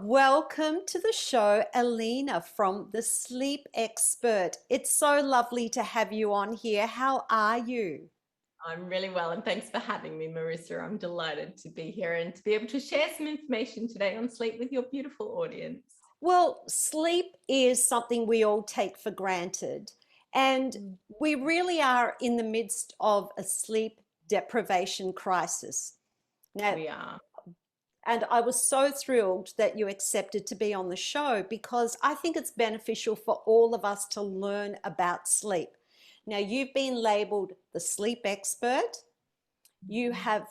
Welcome to the show, Elina from The Sleep Expert. It's so lovely to have you on here. How are you? I'm really well, and thanks for having me, Marissa. I'm delighted to be here and to be able to share some information today on sleep with your beautiful audience. Well, sleep is something we all take for granted, and we really are in the midst of a sleep deprivation crisis. Now, We are. and I was so thrilled that you accepted to be on the show because I think it's beneficial for all of us to learn about sleep. Now, you've been labeled the sleep expert. You have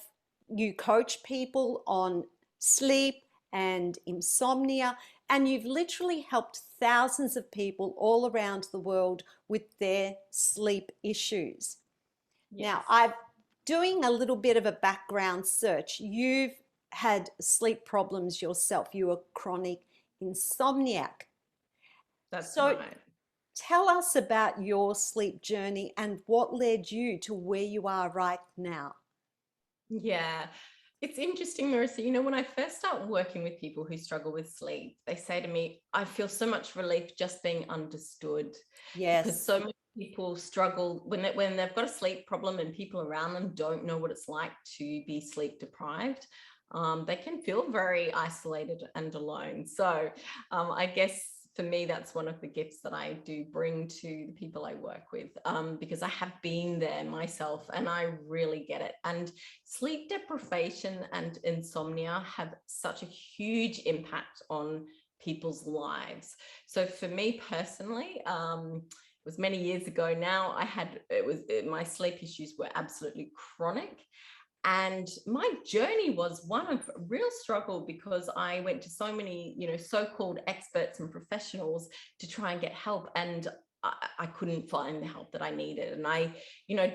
you coach people on sleep and insomnia, and you've literally helped thousands of people all around the world with their sleep issues. Yes. Now, I'm doing a little bit of a background search. You've had sleep problems yourself. You were chronic insomniac. That's So right. tell us about your sleep journey and what led you to where you are right now. Yeah. It's interesting, Marissa. When I first start working with people who struggle with sleep, they say to me, I feel so much relief just being understood, because Yes. so many people struggle when they've got a sleep problem and people around them don't know what it's like to be sleep deprived. They can feel very isolated and alone. So I guess for me, that's one of the gifts that I do bring to the people I work with, because I have been there myself and I really get it. And sleep deprivation and insomnia have such a huge impact on people's lives. So for me personally, it was many years ago now, my sleep issues were absolutely chronic. And my journey was one of real struggle, because I went to so many, so-called experts and professionals to try and get help. And I couldn't find the help that I needed. And I,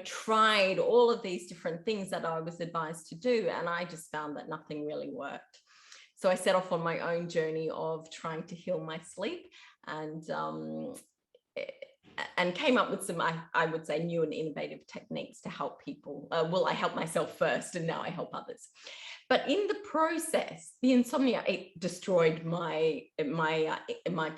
tried all of these different things that I was advised to do. And I just found that nothing really worked. So I set off on my own journey of trying to heal my sleep, and came up with some, I would say, new and innovative techniques to help people. Well, I helped myself first, and now I help others. But in the process, the insomnia, it destroyed my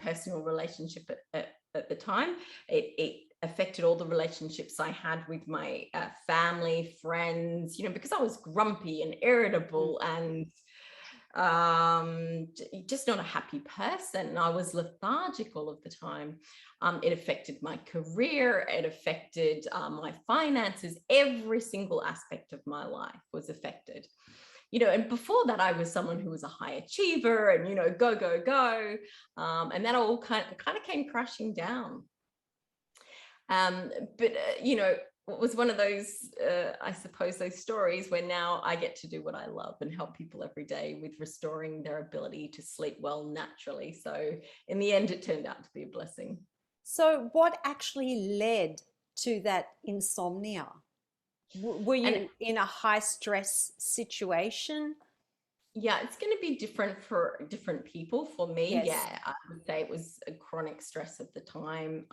personal relationship at the time. It affected all the relationships I had with my family, friends, because I was grumpy and irritable and just not a happy person. I was lethargic all of the time. It affected my career. It affected my finances. Every single aspect of my life was affected. And before that, I was someone who was a high achiever and, go, go, go. And that all kind of came crashing down. But it was one of those, I suppose, those stories where now I get to do what I love and help people every day with restoring their ability to sleep well naturally. So in the end, it turned out to be a blessing. So what actually led to that insomnia? Were And you in a high stress situation? yeah, it's going to be different for different people. For me, Yes. yeah, I would say it was a chronic stress at the time.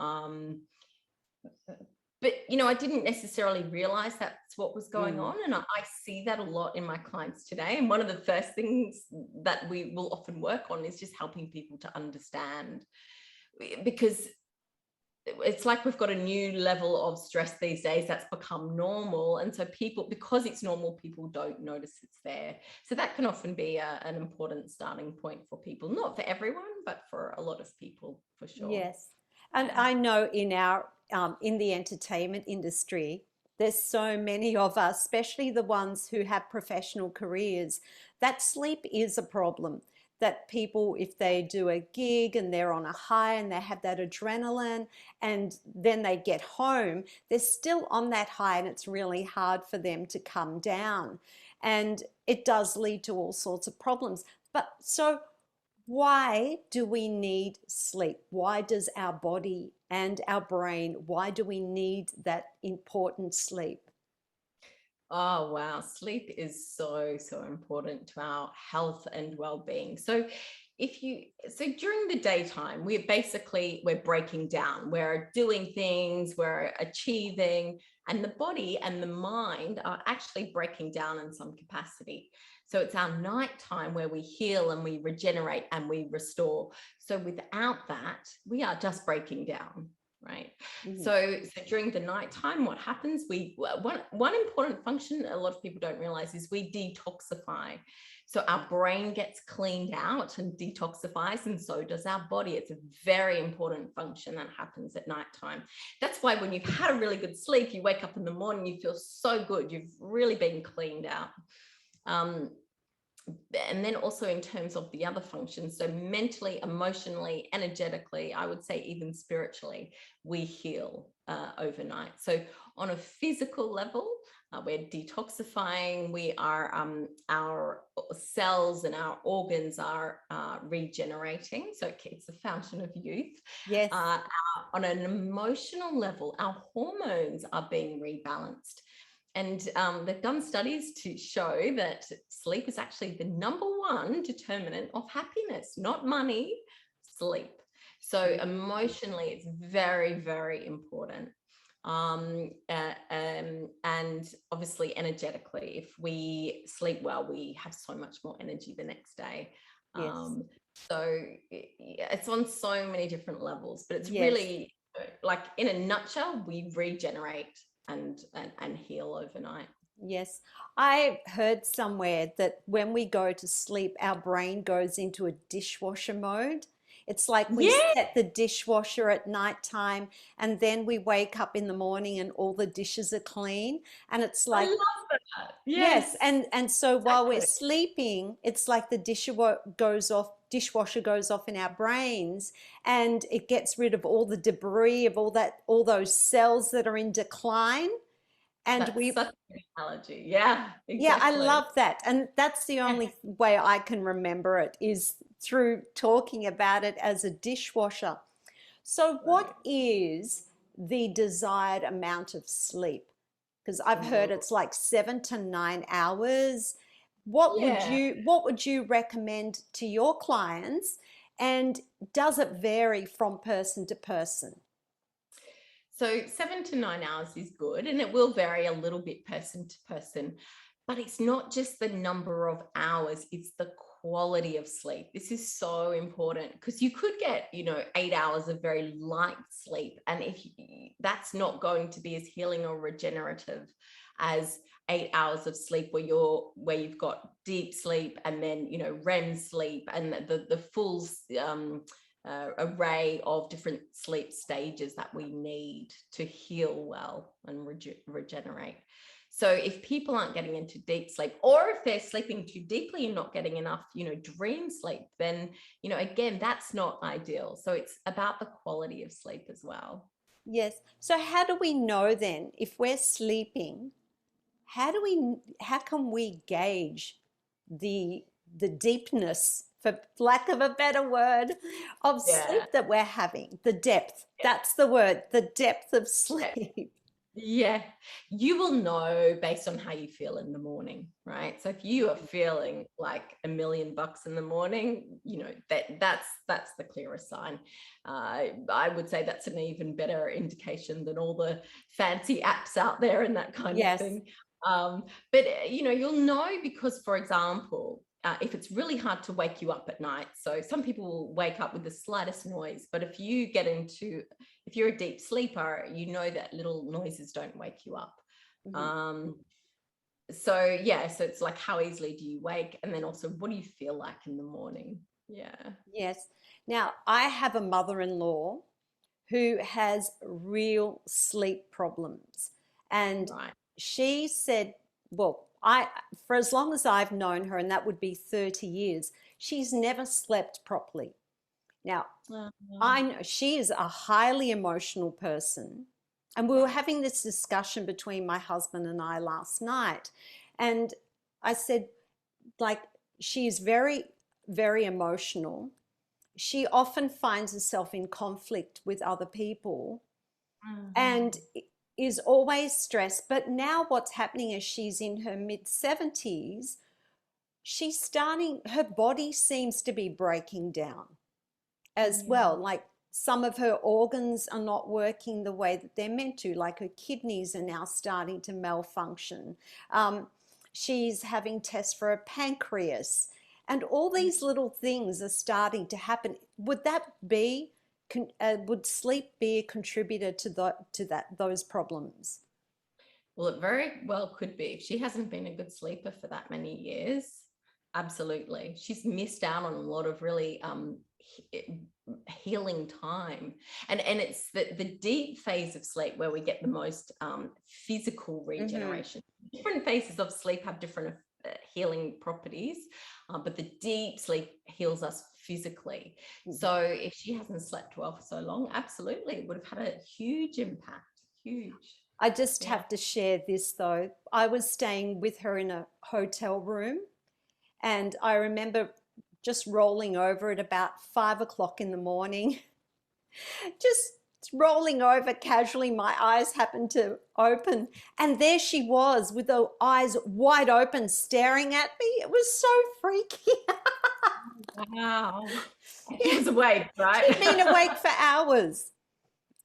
But I didn't necessarily realize that's what was going Mm. on, and I see that a lot in my clients today. And one of the first things that we will often work on is just helping people to understand, because it's like we've got a new level of stress these days that's become normal, and so people, because it's normal, people don't notice it's there. So that can often be an important starting point for people, not for everyone, but for a lot of people, for sure. Yes. And Yeah. I know in our in the entertainment industry, there's so many of us, especially the ones who have professional careers, that sleep is a problem. That people, if they do a gig and they're on a high and they have that adrenaline and then they get home, they're still on that high and it's really hard for them to come down. And it does lead to all sorts of problems. But so why do we need sleep? Why does our body and our brain, why do we need that important sleep? Oh, wow. Sleep is so, so important to our health and well-being. So during the daytime, we're breaking down, we're doing things, we're achieving. And the body and the mind are actually breaking down in some capacity. So it's our nighttime where we heal and we regenerate and we restore. So without that, we are just breaking down, right? Mhm. So during the nighttime, what happens? One important function a lot of people don't realize is we detoxify. So our brain gets cleaned out and detoxifies, and so does our body. It's a very important function that happens at nighttime. That's why when you've had a really good sleep, you wake up in the morning, you feel so good. You've really been cleaned out. And then also in terms of the other functions, so mentally, emotionally, energetically, I would say even spiritually, we heal overnight. So on a physical level, we're detoxifying. We are our cells and our organs are regenerating. So it's the fountain of youth. Yes. On an emotional level, our hormones are being rebalanced. And they've done studies to show that sleep is actually the #1 determinant of happiness, not money, sleep. So emotionally, it's very, very important. And obviously energetically, if we sleep well, we have so much more energy the next day. Yes. So it's on so many different levels, but it's Yes. really like in a nutshell, we regenerate and heal overnight. Yes. I heard somewhere that when we go to sleep, our brain goes into a dishwasher mode. It's like we Yeah, set the dishwasher at nighttime and then we wake up in the morning and all the dishes are clean. And it's I like, love that. yes, Yes, and so while we're exactly. sleeping, it's like the dishwasher goes off in our brains, and it gets rid of all the debris of all those cells that are in decline. And That's such a good analogy. Yeah, yeah, I exactly. love that. And that's the only way I can remember it is through talking about it as a dishwasher. So, Right. what is the desired amount of sleep? Because I've heard Mm. it's like 7 to 9 hours. Yeah. What would you recommend to your clients? And does it vary from person to person? So 7 to 9 hours is good, and it will vary a little bit person to person. But it's not just the number of hours, it's the quality of sleep. This is so important because you could get, 8 hours of very light sleep. And if that's not going to be as healing or regenerative as 8 hours of sleep where you've got deep sleep and then REM sleep and the full array of different sleep stages that we need to heal well and regenerate. So if people aren't getting into deep sleep, or if they're sleeping too deeply and not getting enough, dream sleep, then, again, that's not ideal. So it's about the quality of sleep as well. Yes. So how do we know then if we're sleeping? How can we gauge the deepness, for lack of a better word, of Yeah. sleep that we're having? The depth. That's the word, the depth of Yeah. sleep. Yeah, you will know based on how you feel in the morning, right? So if you are feeling like $1,000,000 in the morning, that's the clearest sign. I would say that's an even better indication than all the fancy apps out there and that kind of Yes. thing. But you'll know because, for example, if it's really hard to wake you up at night, so some people will wake up with the slightest noise, but if you're a deep sleeper, you know that little noises don't wake you up. Mhm. So yeah, so it's like how easily do you wake, and then also what do you feel like in the morning? Yeah. Yes. Now, I have a mother-in-law who has real sleep problems. And Right. she said, well, for as long as I've known her, and that would be 30 years, she's never slept properly. Now, I know she is a highly emotional person. And we were Right. having this discussion between my husband and I last night. And I said, like, she's very, very emotional. She often finds herself in conflict with other people and Mhm. is always stressed. But now what's happening is she's in her mid 70s. Her body seems to be breaking down as Yeah. well. Like some of her organs are not working the way that they're meant to, like her kidneys are now starting to malfunction. She's having tests for her pancreas, and all these little things are starting to happen. Would that be, would sleep be a contributor to those problems? Well, it very well could be. If she hasn't been a good sleeper for that many years, absolutely. She's missed out on a lot of really healing time. And it's the deep phase of sleep where we get the most physical regeneration. Different phases of sleep have different healing properties, but the deep sleep heals us physically. So if she hasn't slept well for so long, absolutely, it would have had a huge impact. Huge. I just have to share this though. I was staying with her in a hotel room, and I remember just rolling over at about 5 o'clock in the morning, just rolling over casually. My eyes happened to open, and there she was with her eyes wide open staring at me. It was so freaky. Wow. She was awake, right? She'd been awake for hours.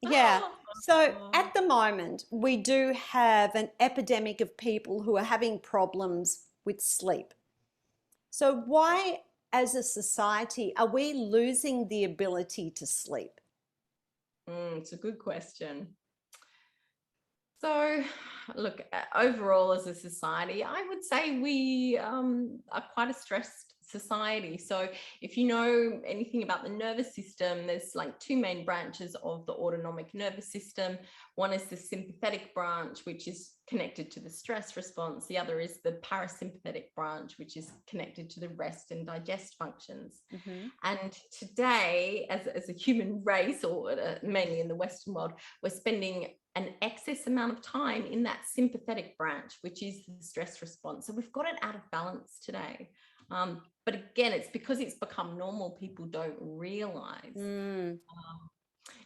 Yeah. So at the moment, we do have an epidemic of people who are having problems with sleep. So why, as a society, are we losing the ability to sleep? It's a good question. So, look, overall as a society, I would say we are quite a stressed society. So if you know anything about the nervous system, there's like two main branches of the autonomic nervous system. One is the sympathetic branch, which is connected to the stress response. The other is the parasympathetic branch, which is connected to the rest and digest functions. And today, as a human race, or mainly in the Western world, we're spending an excess amount of time in that sympathetic branch, which is the stress response. So we've got it out of balance today. But again, it's because it's become normal, people don't realize.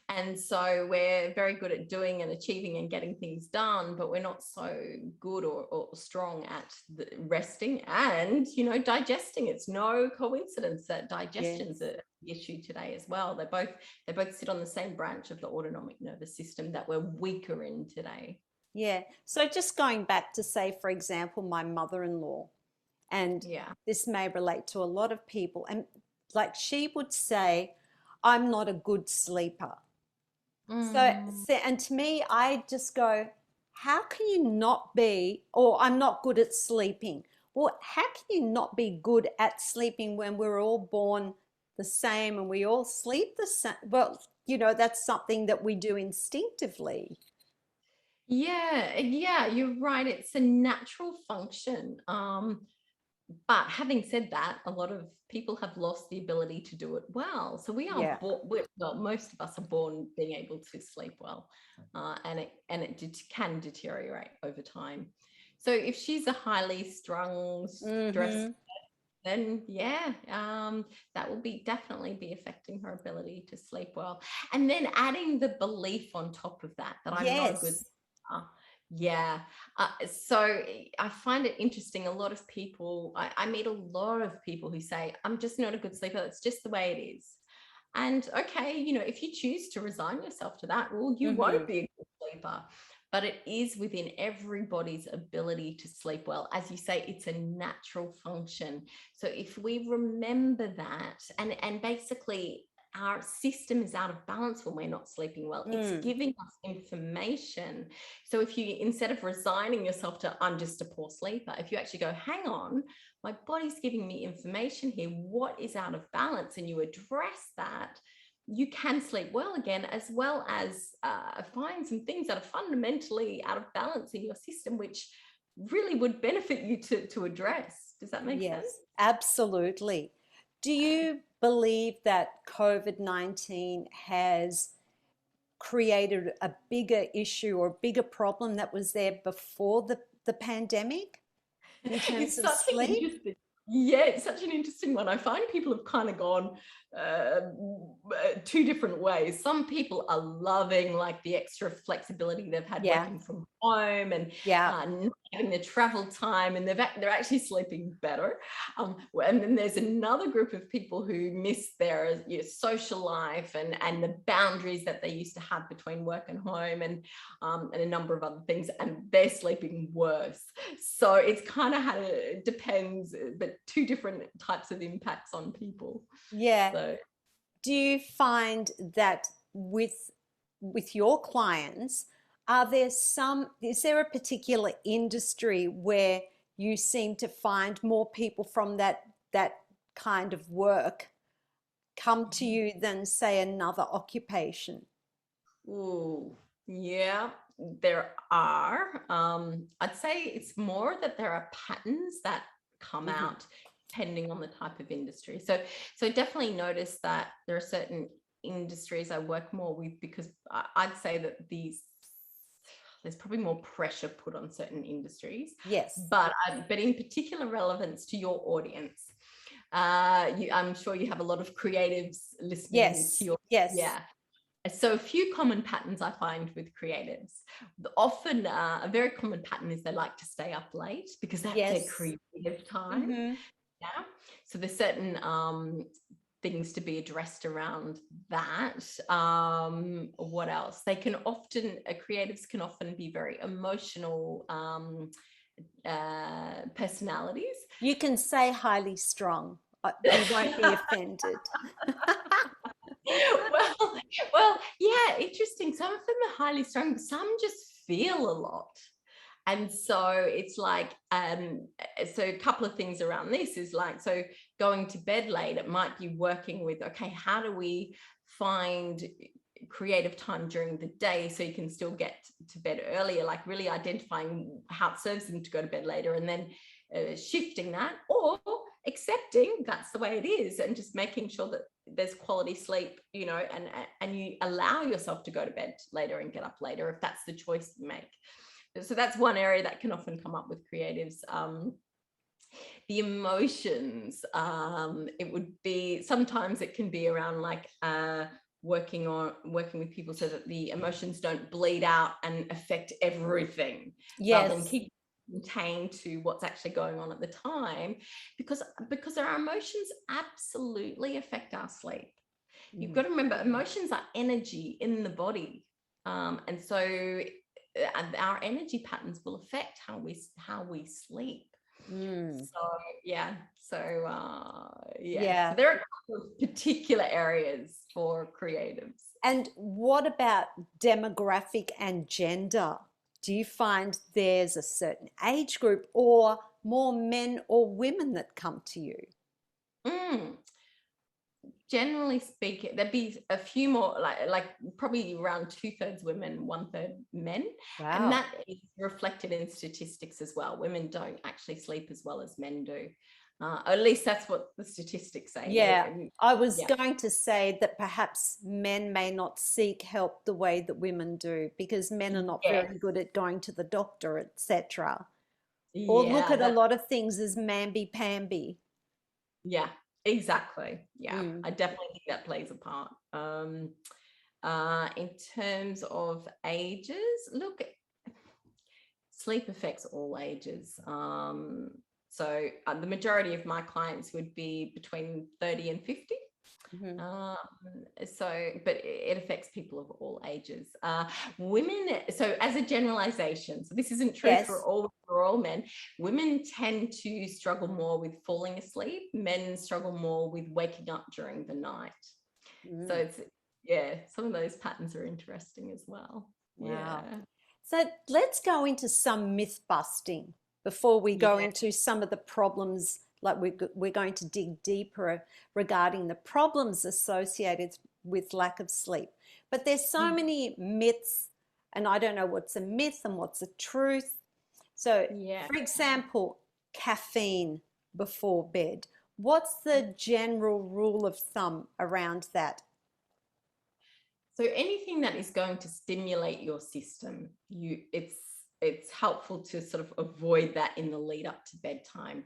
And so we're very good at doing and achieving and getting things done, but we're not so good or strong at resting and, digesting. It's no coincidence that digestion's an issue today as well. They both sit on the same branch of the autonomic nervous system that we're weaker in today. Yeah. So just going back to, say, for example, my mother-in-law, and this may relate to a lot of people, and like she would say, I'm not a good sleeper. So, and to me, I just go, how can you not be, or I'm not good at sleeping? Well, how can you not be good at sleeping when we're all born the same and we all sleep the same? Well, that's something that we do instinctively. Yeah, you're right. It's a natural function. But having said that, a lot of people have lost the ability to do it well. So we are well, most of us are born being able to sleep well, and it can deteriorate over time. So if she's a highly strung, stressed, then that will definitely be affecting her ability to sleep well. And then adding the belief on top of that I'm not a good sleeper. So I find it interesting. A lot of people, I meet a lot of people who say, I'm just not a good sleeper. It's just the way it is. And okay, if you choose to resign yourself to that, well, you won't be a good sleeper. But it is within everybody's ability to sleep well. As you say, it's a natural function. So if we remember that, and basically our system is out of balance when we're not sleeping well. It's giving us information. So if you, instead of resigning yourself to, I'm just a poor sleeper, if you actually go, hang on, my body's giving me information here, what is out of balance? And you address that, you can sleep well again, as well as find some things that are fundamentally out of balance in your system, which really would benefit you to address. Does that make sense? Yes, absolutely. Do you believe that COVID-19 has created a bigger issue or bigger problem that was there before the pandemic in terms of sleep? It's such an interesting one. I find people have kind of gone two different ways. Some people are loving like the extra flexibility they've had working from home and not having the travel time, and they're actually sleeping better. And then there's another group of people who miss their social life and the boundaries that they used to have between work and home, and a number of other things, and they're sleeping worse. So it's kind of it depends, but two different types of impacts on people. Yeah. So Do you find that with your clients, is there a particular industry where you seem to find more people from that kind of work come to you than, say, another occupation? ooh, yeah, there are. I'd say it's more that there are patterns that come Hmm. out depending on the type of industry. So definitely notice that there are certain industries I work more with, because I'd say that there's probably more pressure put on certain industries, Yes. but in particular relevance to your audience. I'm sure you have a lot of creatives listening to Yes. your, Yes. yeah. So a few common patterns I find with creatives. Often a very common pattern is they like to stay up late because that's their Yes. creative time. Hmm. Yeah. So there's certain things to be addressed around that. What else? Creatives can often be very emotional personalities. You can say highly strung. We won't be offended. well, well, yeah, interesting. Some of them are highly strung, but some just feel a lot. And so it's like, so a couple of things around this is like, so going to bed late, it might be working with, okay, how do we find creative time during the day so you can still get to bed earlier, like really identifying how it serves them to go to bed later, and then shifting that, or accepting that's the way it is, and just making sure that there's quality sleep, and you allow yourself to go to bed later and get up later if that's the choice you make. So that's one area that can often come up with creatives. The emotions, it would be, sometimes it can be around like working with people so that the emotions don't bleed out and affect everything, rather than Yes. keep contained to what's actually going on at the time, because our emotions absolutely affect our sleep. You've got to remember, emotions are energy in the body, and so our energy patterns will affect how we sleep. Mm. So yeah, so Yeah. there are a couple of particular areas for creatives. And what about demographic and gender? Do you find there's a certain age group or more men or women that come to you? Mm. Generally speaking, there'd be a few more, like probably around 2/3 women, 1/3 men, and Wow. that is reflected in statistics as well. Women don't actually sleep as well as men do, at least that's what the statistics say. Yeah. I was Yeah, going to say that perhaps men may not seek help the way that women do because men are not yes, very good at going to the doctor, etc. Or look yeah, at a lot of things as mamby-pamby. yeah, exactly. Yeah, Mm. I definitely think that plays a part. In terms of ages, look, sleep affects all ages. So the majority of my clients would be between 30 and 50. Mhm. Um, but it affects people of all ages. Women, so as a generalization, so this isn't true Yes. for all men, women tend to struggle more with falling asleep. Men struggle more with waking up during the night. So Mm. it's, yeah, some of those patterns are interesting as well. Wow. Yeah. So let's go into some myth busting before we go Yeah. into some of the problems. Like we're going to dig deeper regarding the problems associated with lack of sleep. But there's so many myths, and I don't know what's a myth and what's a truth. So, Yeah. for example, caffeine before bed. What's the general rule of thumb around that? So anything that is going to stimulate your system, it's helpful to sort of avoid that in the lead up to bedtime.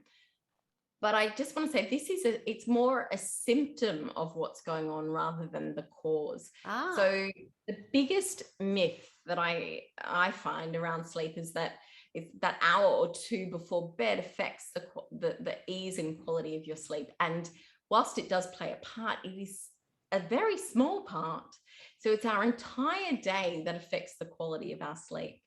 But I just want to say it's more a symptom of what's going on rather than the cause. Ah, So the biggest myth that I find around sleep is that is that hour or two before bed affects the ease and quality of your sleep. And whilst it does play a part, it is a very small part. So it's our entire day that affects the quality of our sleep.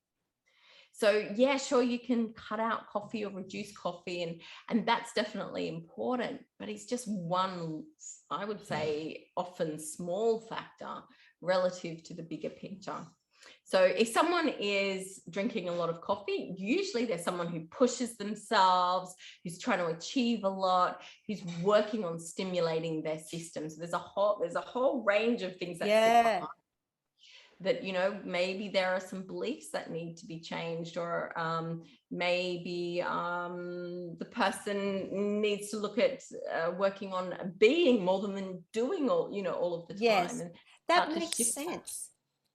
So yeah, sure, you can cut out coffee or reduce coffee, and that's definitely important, but it's just one, I would say, often small factor relative to the bigger picture. So if someone is drinking a lot of coffee, usually there's someone who pushes themselves, who's trying to achieve a lot, who's working on stimulating their system. So there's a whole range of things that sit behind that. Maybe there are some beliefs that need to be changed, or maybe the person needs to look at working on being more than doing all of the time. Yes, And that makes sense.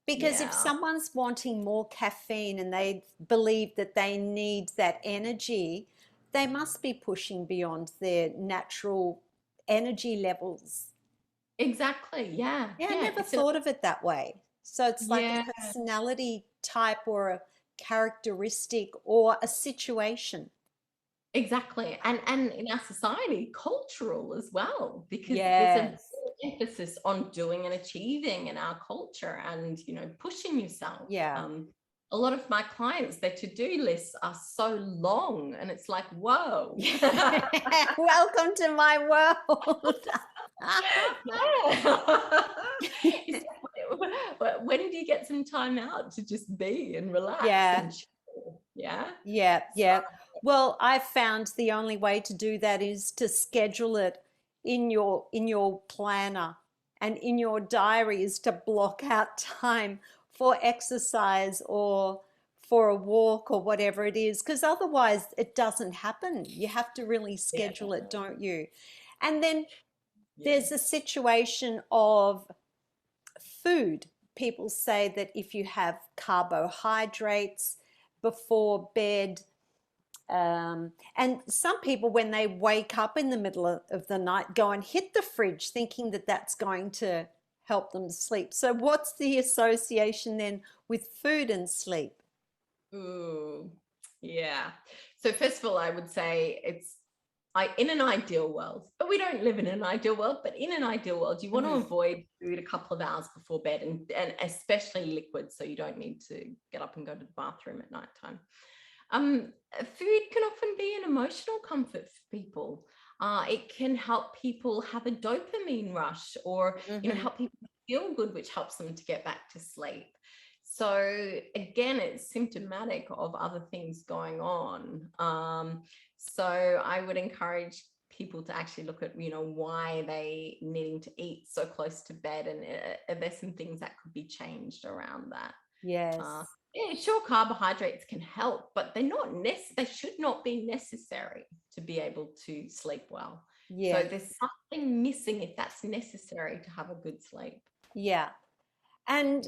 Because if someone's wanting more caffeine and they believe that they need that energy, they must be pushing beyond their natural energy levels. Exactly. Yeah. Yeah, I never thought of it that way. So it's like a Yeah. personality type or a characteristic or a situation. Exactly. And in our society, cultural as well, because there's a Yes. emphasis on doing and achieving in our culture, and pushing yourself. Yeah. A lot of my clients, their to-do lists are so long, and it's like, whoa. Welcome to my world. When do you get some time out to just be and relax and chill? Yeah. Yeah. Well, I've found the only way to do that is to schedule it in your planner and in your diaries, to block out time for exercise or for a walk or whatever it is, because otherwise it doesn't happen. You have to really schedule it, don't you? And then there's a situation of food. People say that if you have carbohydrates before bed, and some people, when they wake up in the middle of the night, go and hit the fridge thinking that that's going to help them sleep. So what's the association then with food and sleep? Ooh, yeah. So first of all, I would say in an ideal world, but we don't live in an ideal world, but in an ideal world, you want to avoid food a couple of hours before bed, and especially liquids, so you don't need to get up and go to the bathroom at nighttime. Food can often be an emotional comfort for people. It can help people have a dopamine rush, or help people feel good, which helps them to get back to sleep. So again, it's symptomatic of other things going on. So I would encourage people to actually look at, why they needing to eat so close to bed, and there's some things that could be changed around that. Yes. Yeah, sure, carbohydrates can help, but they should not be necessary to be able to sleep well. Yeah. So there's something missing if that's necessary to have a good sleep. Yeah. And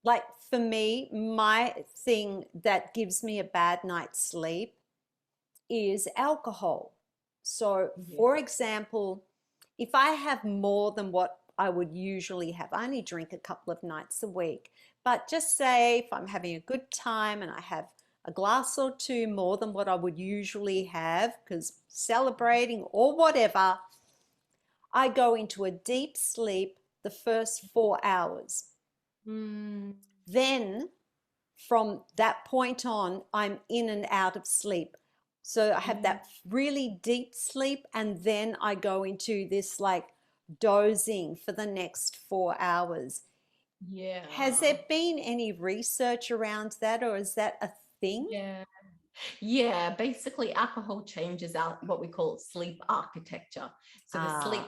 like for me, my thing that gives me a bad night's sleep is alcohol. So, for example, if I have more than what I would usually have, I only drink a couple of nights a week. But just say if I'm having a good time and I have a glass or two more than what I would usually have, because celebrating or whatever, I go into a deep sleep the first 4 hours. Then from that point on, I'm in and out of sleep. So I have that really deep sleep, and then I go into this like dozing for the next 4 hours. Yeah. Has there been any research around that, or is that a thing? Yeah. Basically, alcohol changes out what we call sleep architecture. So the sleep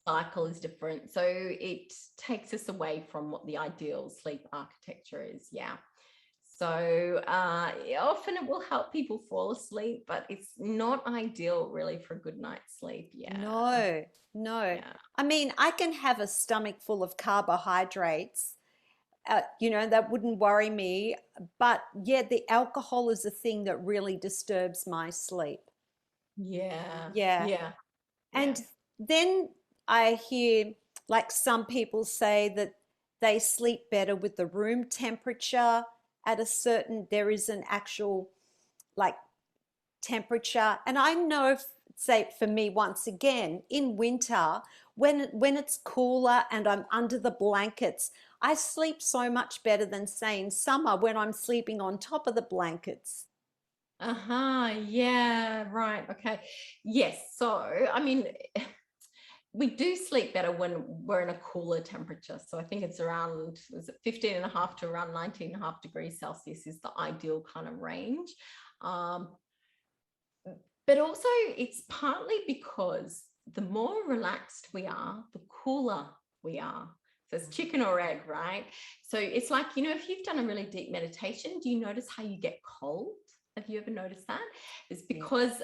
cycle is different. So it takes us away from what the ideal sleep architecture is. Yeah. So often it will help people fall asleep, but it's not ideal really for a good night's sleep. Yeah. No. Yeah. I mean, I can have a stomach full of carbohydrates, that wouldn't worry me. But yeah, the alcohol is the thing that really disturbs my sleep. Yeah. Yeah. Yeah. And then I hear like some people say that they sleep better with the room temperature at there is an actual like temperature. And I know, say for me, once again, in winter, when it's cooler and I'm under the blankets, I sleep so much better than, say, in summer when I'm sleeping on top of the blankets. Uh-huh. Yeah, right. Okay. Yes. So, I mean, we do sleep better when we're in a cooler temperature. So I think it's around, is it 15.5 to around 19.5 degrees Celsius is the ideal kind of range. Um, but also it's partly because the more relaxed we are, the cooler we are. So it's chicken or egg, right? So it's like, if you've done a really deep meditation, do you notice how you get cold? Have you ever noticed that? It's Yeah. because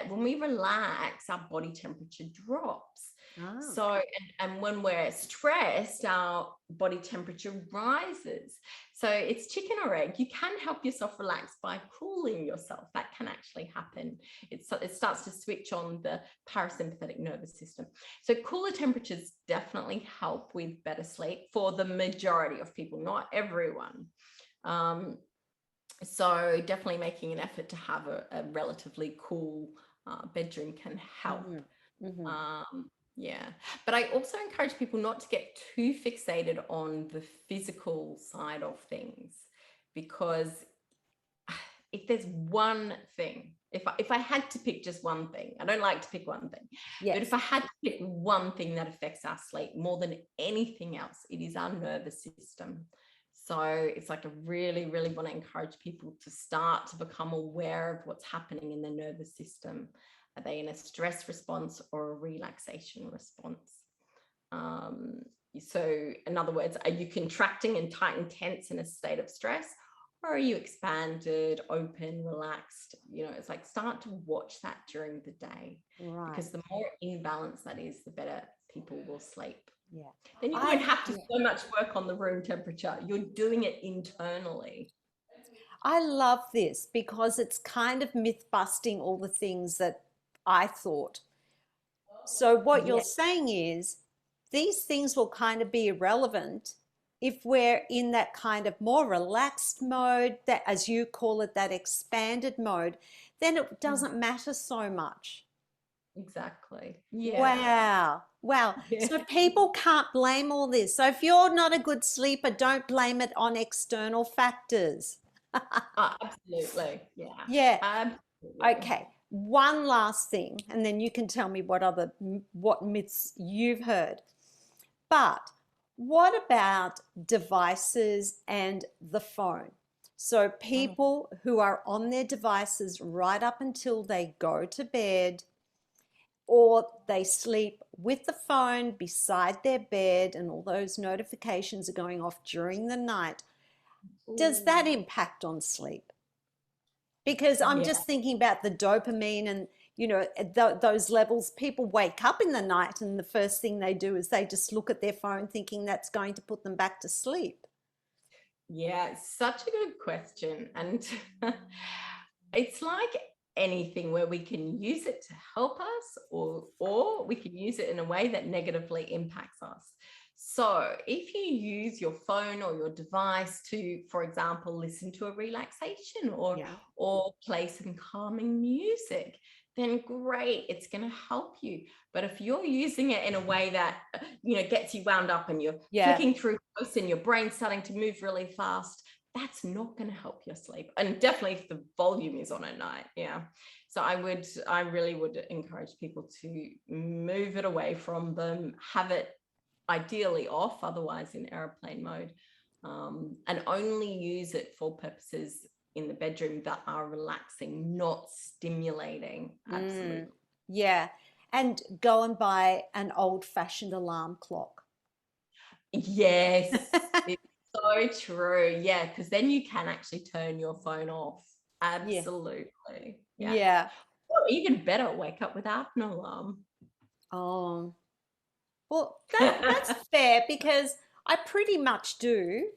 when we relax, our body temperature drops. Ah. So, and when we're stressed, our body temperature rises. So it's chicken or egg. You can help yourself relax by cooling yourself. That can actually happen. It starts to switch on the parasympathetic nervous system. So cooler temperatures definitely help with better sleep for the majority of people, not everyone. So definitely making an effort to have a relatively cool bedroom can help. Yeah, but I also encourage people not to get too fixated on the physical side of things, because if there's one thing, if I had to pick just one thing, I don't like to pick one thing, but if I had to pick one thing that affects our sleep more than anything else, it is our nervous system. So it's like I really, really want to encourage people to start to become aware of what's happening in the nervous system. Are they in a stress response or a relaxation response? So in other words, are you contracting and tight and tense in a state of stress? Or are you expanded, open, relaxed? It's like start to watch that during the day. Right. Because the more in balance that is, the better people will sleep. Yeah. Then you don't have to so much work on the room temperature. You're doing it internally. I love this because it's kind of myth busting all the things that I thought. So what you're saying is these things will kind of be irrelevant if we're in that kind of more relaxed mode, that, as you call it, that expanded mode, then it doesn't matter so much. Exactly. Yeah. Wow. Wow. Yeah. So people can't blame all this. So if you're not a good sleeper, don't blame it on external factors. Absolutely. Yeah. Yeah. Absolutely. Okay. One last thing, and then you can tell me what myths you've heard. But what about devices and the phone? So people who are on their devices right up until they go to bed, or they sleep with the phone beside their bed and all those notifications are going off during the night. Does that impact on sleep? Because I'm Yeah. just thinking about the dopamine and those levels. People wake up in the night and the first thing they do is they just look at their phone thinking that's going to put them back to sleep. Yeah, such a good question. And it's like anything where we can use it to help us, or we can use it in a way that negatively impacts us. So if you use your phone or your device to, for example, listen to a relaxation or play some calming music, then great, it's going to help you. But if you're using it in a way that gets you wound up and you're flicking through posts and your brain's starting to move really fast, that's not going to help your sleep. And definitely if the volume is on at night. Yeah. So I really would encourage people to move it away from them, have it ideally off, otherwise in airplane mode, and only use it for purposes in the bedroom that are relaxing, not stimulating. Absolutely. Yeah. And go and buy an old-fashioned alarm clock. Yes, it's so true. Yeah, because then you can actually turn your phone off. Absolutely. Yeah. Or even better, wake up without an alarm. Oh, well, that's fair because I pretty much do.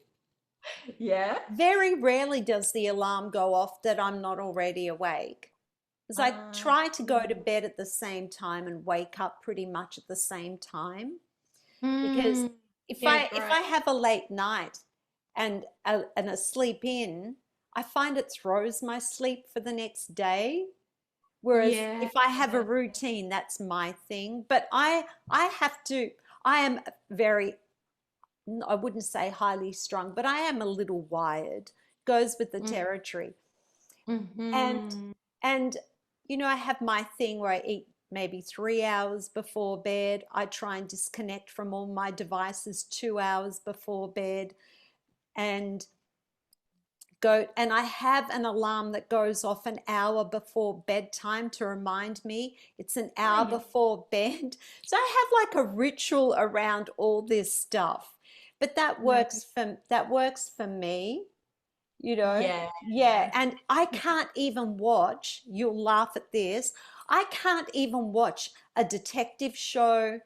Yeah. Very rarely does the alarm go off that I'm not already awake. Because I try to go to bed at the same time and wake up pretty much at the same time. Because if I have a late night and a sleep in, I find it throws my sleep for the next day. Whereas Yeah. if I have a routine, that's my thing. But I have to, I am very, I wouldn't say highly strung, but I am a little wired. Goes with the territory. And Mm-hmm. and I have my thing where I eat maybe 3 hours before bed. I try and disconnect from all my devices 2 hours before bed, and go, and I have an alarm that goes off an hour before bedtime to remind me it's an Oh, hour yeah. before bed. So I have like a ritual around all this stuff. But No. that works for me, you know. Yeah. Yeah, and I can't even watch, you'll laugh at this. I can't even watch a detective show,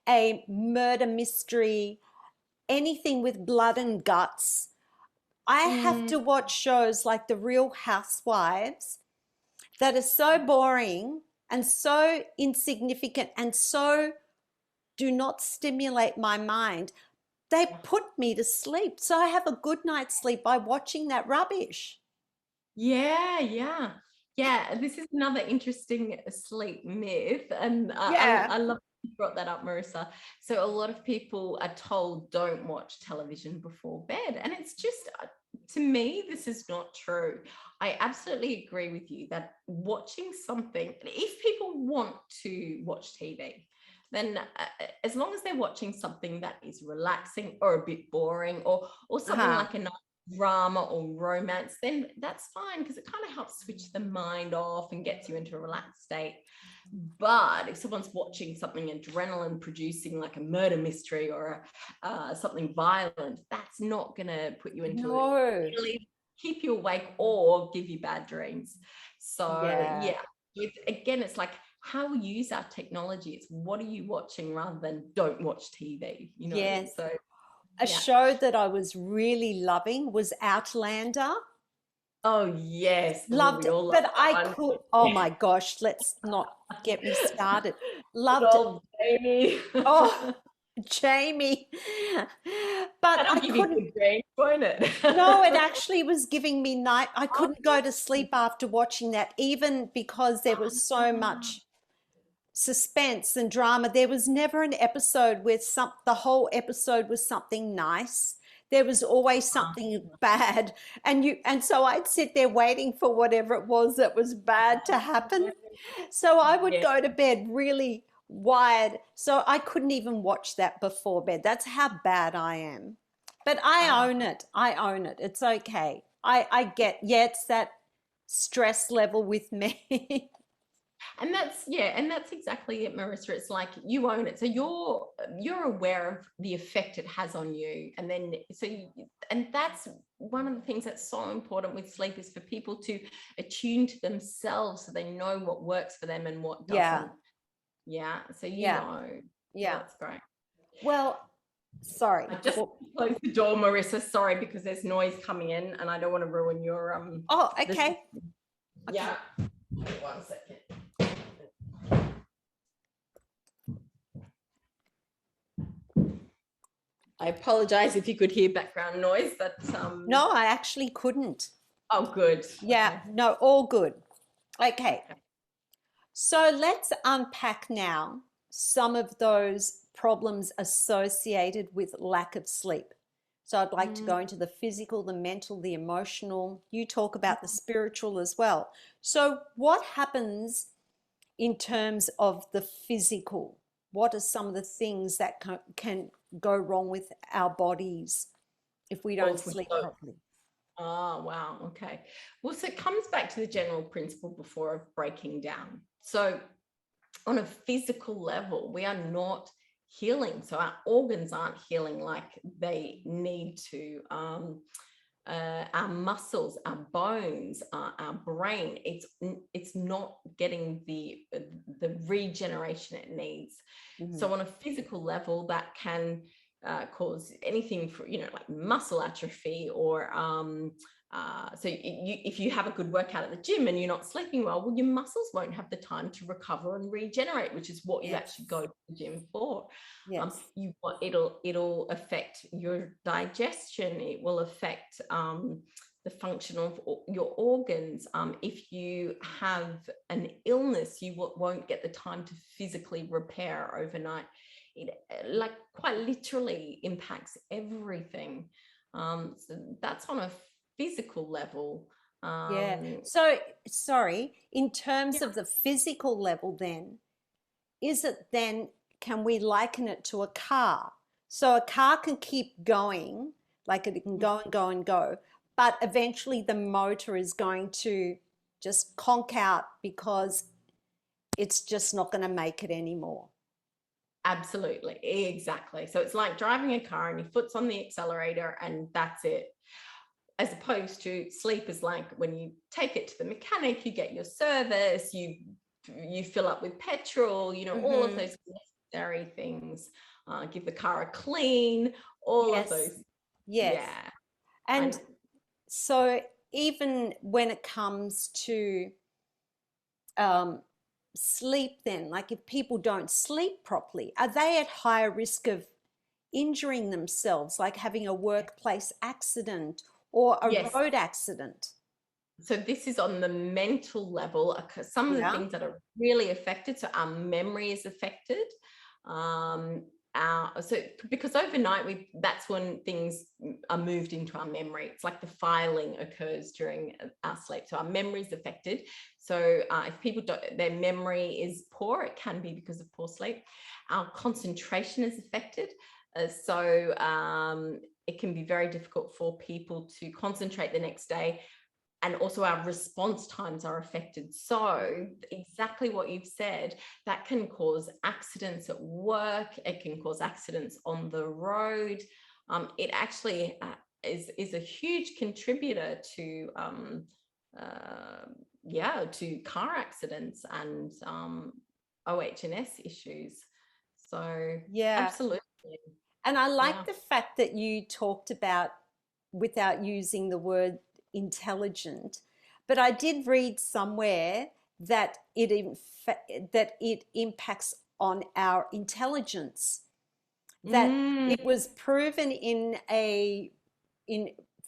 a murder mystery, anything with blood and guts. I have Mm, to watch shows like The Real Housewives that are so boring and so insignificant and so do not stimulate my mind. They yeah. put me to sleep. So I have a good night's sleep by watching that rubbish. Yeah, yeah. Yeah, this is another interesting sleep myth. And Yeah. I love you brought that up, Marissa. So a lot of people are told don't watch television before bed. And it's just, to me, this is not true. I absolutely agree with you that watching something, if people want to watch TV, then as long as they're watching something that is relaxing or a bit boring, or something Uh-huh. like a drama or romance, then that's fine, because it kind of helps switch the mind off and gets you into a relaxed state. But if someone's watching something adrenaline producing, like a murder mystery or something violent, that's not going to put you into it. No. It'll either keep you awake or give you bad dreams. So Yeah. yeah, again, it's like how we use our technology. It's what are you watching rather than don't watch TV, Yes. So A yeah. show that I was really loving was Outlander. Oh yes. Oh, Loved we it, all love but that I one. could, oh my gosh, let's not get me started. Good Loved it. old Jamie. Oh, Jamie. But That'll I give you couldn't, good dreams, won't it? no, it actually was giving me night. I Oh, couldn't go to sleep after watching that, even because there was so much suspense and drama. There was never an episode where the whole episode was something nice. There was always something bad. And so I'd sit there waiting for whatever it was that was bad to happen. So I would yeah. go to bed really wired. So I couldn't even watch that before bed. That's how bad I am. But I Uh, own it. I own it. It's okay. I get, yeah, it's that stress level with me. and that's exactly it, Marissa. It's like you own it, so you're aware of the effect it has on you, and then and that's one of the things that's so important with sleep, is for people to attune to themselves so they know what works for them and what Yeah. doesn't. Yeah, so Yeah. so Yeah. that's great. Well, sorry. I just Well, closed the door, Marissa. Sorry, because there's noise coming in, and I don't want to ruin your oh, this. okay. Yeah. 1 second. I apologize if you could hear background noise, but No, I actually couldn't. oh, good. Yeah, Okay. no, all good. Okay. So let's unpack now some of those problems associated with lack of sleep. So I'd like to go into the physical, the mental, the emotional. You talk about the spiritual as well. So what happens in terms of the physical? What are some of the things that can go wrong with our bodies if we don't sleep properly? Oh, wow. Okay. Well, so it comes back to the general principle before of breaking down. So on a physical level, we are not healing. So our organs aren't healing like they need to. Our muscles, our bones, our brain, it's not getting the regeneration it needs. So on a physical level, that can cause anything for, like muscle atrophy, or so if you have a good workout at the gym and you're not sleeping well, your muscles won't have the time to recover and regenerate, which is what you actually go to the gym for. Yes. It'll affect your digestion. It will affect the function of your organs. If you have an illness, you won't get the time to physically repair overnight. It like quite literally impacts everything. So that's on a physical level. Yeah. So, sorry, in terms Yeah. of the physical level, then, is it then, can we liken it to a car? So a car can keep going, like it can go and go and go, but eventually the motor is going to just conk out because it's just not going to make it anymore. Absolutely, exactly. So it's like driving a car and your foot's on the accelerator and that's it. As opposed to sleep is like when you take it to the mechanic, you get your service, you fill up with petrol, you know, all of Mm-hmm. those necessary things. Give the car a clean, all of Yes. those. Yes. Yeah. And And so even when it comes to um, sleep, then, like if people don't sleep properly, are they at higher risk of injuring themselves, like having a workplace accident or a yes, road accident? so this is on the mental level. Some of the Yeah. things that are really affected, so our memory is affected. um so because overnight that's when things are moved into our memory. It's like the filing occurs during our sleep, so our memory is affected. So if people don't, their memory is poor, it can be because of poor sleep. Our concentration is affected. It can be very difficult for people to concentrate the next day, and also our response times are affected. So exactly what you've said, that can cause accidents at work, it can cause accidents on the road. It actually is a huge contributor to to car accidents and OH&S issues. So Yeah. absolutely. And I Yeah. like the fact that you talked about, without using the word intelligent, but I did read somewhere that that it impacts on our intelligence, that Mm, it was proven in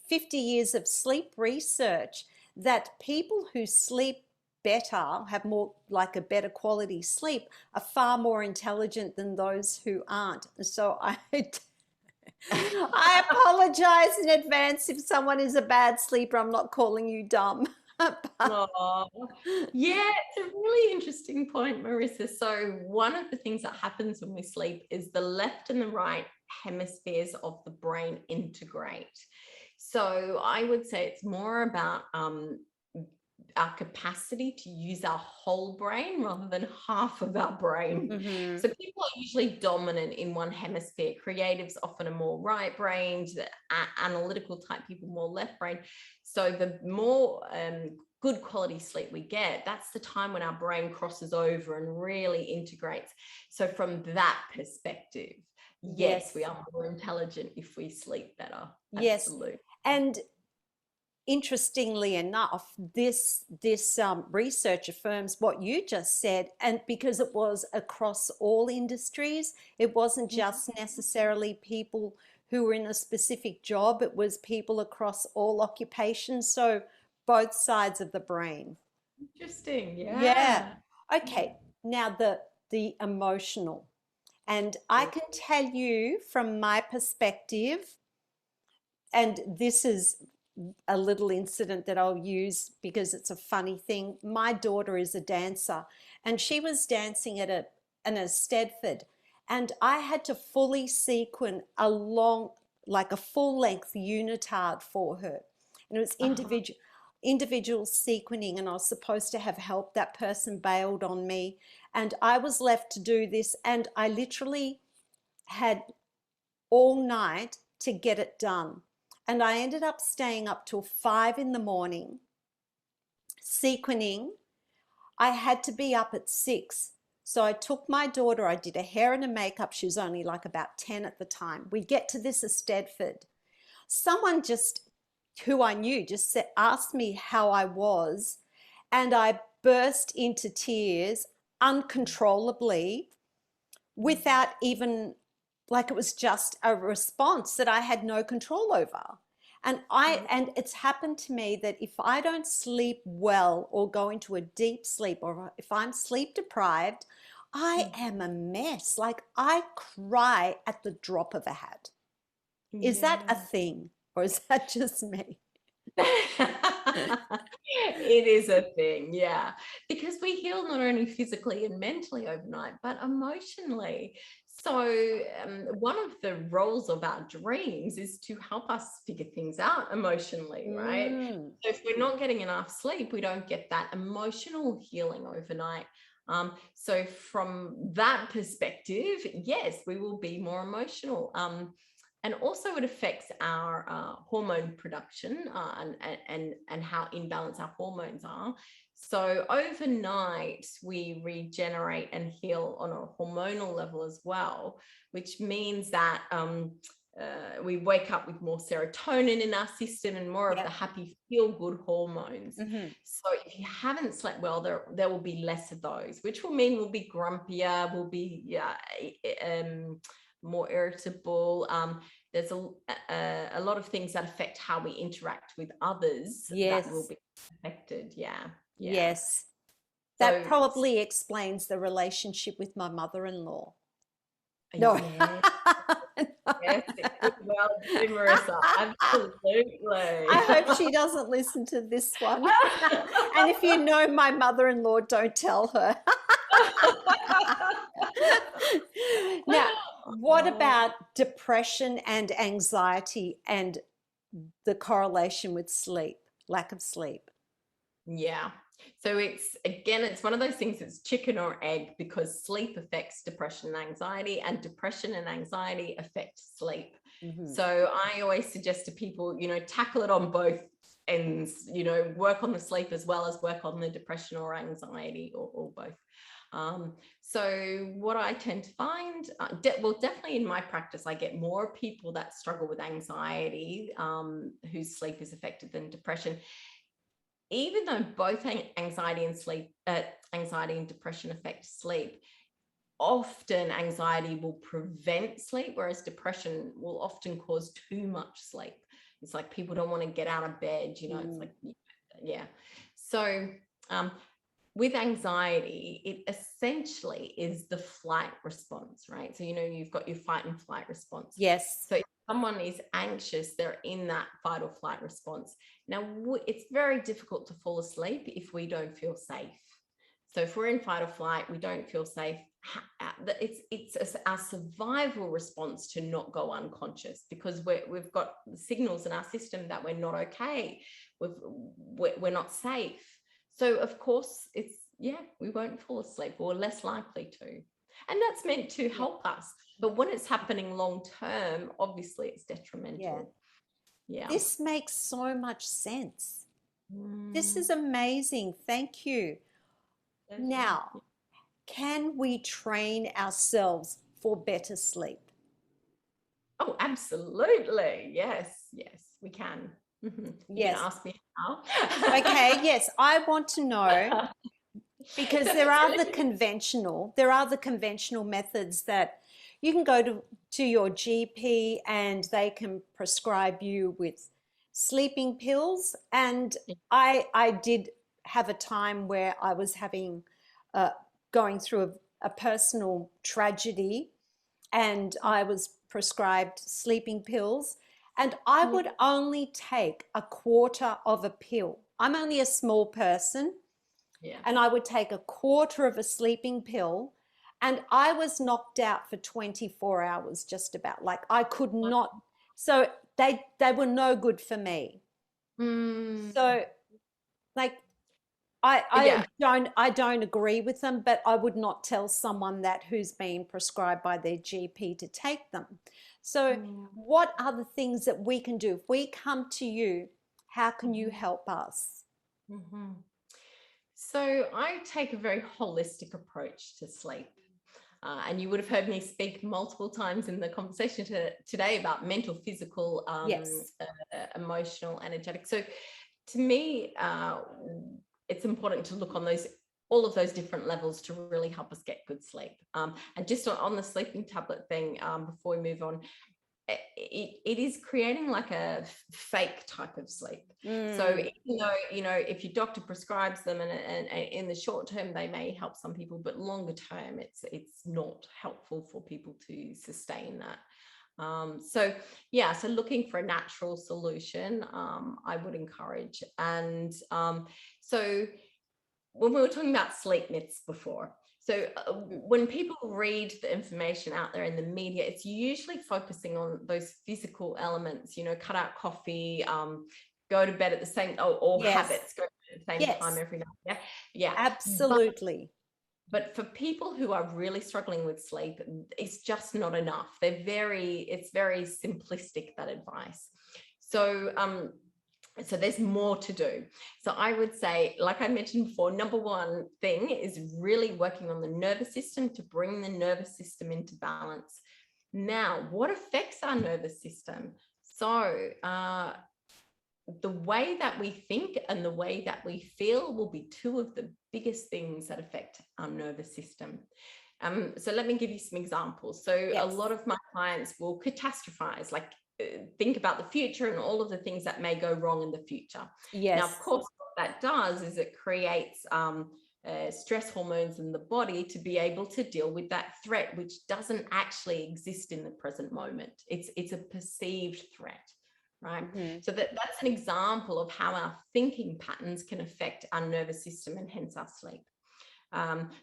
50 years of sleep research that people who sleep better, have more, like a better quality sleep, are far more intelligent than those who aren't. So I apologize in advance if someone is a bad sleeper. I'm not calling you dumb. Oh, yeah, it's a really interesting point, Marissa. So, one of the things that happens when we sleep is the left and the right hemispheres of the brain integrate. So, I would say it's more about our capacity to use our whole brain rather than half of our brain. Mm-hmm. So people are usually dominant in one hemisphere. Creatives often are more right brained, the analytical type people more left brain. So the more good quality sleep we get, that's the time when our brain crosses over and really integrates. So from that perspective, yes, we Yes, are more intelligent if we sleep better. yes. Absolutely. And interestingly enough, this research affirms what you just said, and because it was across all industries, it wasn't just necessarily people who were in a specific job, it was people across all occupations, so both sides of the brain. Interesting. Yeah. Yeah. Okay. Now the emotional. And I can tell you from my perspective, and this is a little incident that I'll use because it's a funny thing. My daughter is a dancer, and she was dancing at a Stedford, and I had to fully sequin a long, like a full length unitard for her, and it was Uh-huh. individual sequining, and I was supposed to have help. That person bailed on me, and I was left to do this, and I literally had all night to get it done. And I ended up staying up till 5 in the morning, sequining. I had to be up at 6. So I took my daughter, I did her hair and her makeup. She was only like about 10 at the time. We get to this Stedford. Someone just, who I knew, just asked me how I was. And I burst into tears uncontrollably, without even, like, it was just a response that I had no control over. And it's happened to me that if I don't sleep well or go into a deep sleep, or if I'm sleep deprived, I am a mess. Like I cry at the drop of a hat. Is that a Yeah. thing, or is that just me? It is a thing, yeah, because we heal not only physically and mentally overnight, but emotionally. So, one of the roles of our dreams is to help us figure things out emotionally, right? Mm. So, if we're not getting enough sleep, we don't get that emotional healing overnight. So, from that perspective, yes, we will be more emotional. And also it affects our hormone production and how imbalanced our hormones are. So overnight we regenerate and heal on a hormonal level as well, which means that we wake up with more serotonin in our system and more of the happy feel good hormones. Mm-hmm. So if you haven't slept well, there will be less of those, which will mean we'll be grumpier, we'll be more irritable. There's a lot of things that affect how we interact with others that will Yes. be affected. Yeah. Yes. That So, probably explains the relationship with my mother-in-law. No. yeah, yes, it could well be, Marissa. Absolutely. I hope she doesn't listen to this one. And if you know my mother-in-law, don't tell her. Now, what about depression and anxiety and the correlation with sleep, lack of sleep? Yeah. So it's one of those things, it's chicken or egg, because sleep affects depression and depression and anxiety affect sleep. Mm-hmm. So I always suggest to people, tackle it on both ends, work on the sleep as well as work on the depression or anxiety, or both. So what I tend to find, definitely in my practice, I get more people that struggle with anxiety, whose sleep is affected, than depression. Even though both anxiety and depression affect sleep, often anxiety will prevent sleep, whereas depression will often cause too much sleep. It's like people don't want to get out of bed, it's like, yeah. So with anxiety, it essentially is the flight response, right? So, you've got your fight and flight response. Yes. So if someone is anxious, they're in that fight or flight response. Now, it's very difficult to fall asleep if we don't feel safe. So if we're in fight or flight, we don't feel safe. It's our survival response to not go unconscious, because we've got signals in our system that we're not okay, we're not safe. So of course we won't fall asleep, or less likely to. And that's meant to help us. But when it's happening long term, obviously it's detrimental. Yeah. This makes so much sense. This is amazing. Thank you. Now, can we train ourselves for better sleep? Oh, absolutely. Yes, we can. You Yes. can ask me how. Okay, yes, I want to know, because there are the conventional methods that you can go to your GP and they can prescribe you with sleeping pills. And I did have a time where I was going through a personal tragedy, and I was prescribed sleeping pills, and I would only take a quarter of a pill. I'm only a small person. Yeah. And I would take a quarter of a sleeping pill, and I was knocked out for 24 hours, just about. Like I could not. So they were no good for me. So like I don't agree with them, but I would not tell someone that who's being prescribed by their GP to take them. So what are the things that we can do? If we come to you, how can you help us? So I take a very holistic approach to sleep. And you would have heard me speak multiple times in the conversation today about mental, physical, emotional, energetic. So to me, it's important to look on all of those different levels to really help us get good sleep. And just on the sleeping tablet thing, before we move on, it is creating like a fake type of sleep. So even though, if your doctor prescribes them and in the short term, they may help some people, but longer term, it's not helpful for people to sustain that. So looking for a natural solution, I would encourage. And so when we were talking about sleep myths before, so when people read the information out there in the media, it's usually focusing on those physical elements, cut out coffee, go to bed at the same, or Yes. habits, go to bed at the same time every night. Yeah. Absolutely. But for people who are really struggling with sleep, it's just not enough. It's very simplistic, that advice. So there's more to do. So I would say, like I mentioned before, number one thing is really working on the nervous system to bring the nervous system into balance. Now, what affects our nervous system? So the way that we think and the way that we feel will be two of the biggest things that affect our nervous system. So let me give you some examples. So a lot of my clients will catastrophize, like think about the future and all of the things that may go wrong in the future. Yes. Now, of course, what that does is it creates stress hormones in the body to be able to deal with that threat, which doesn't actually exist in the present moment. It's a perceived threat, right? So that's an example of how our thinking patterns can affect our nervous system and hence our sleep.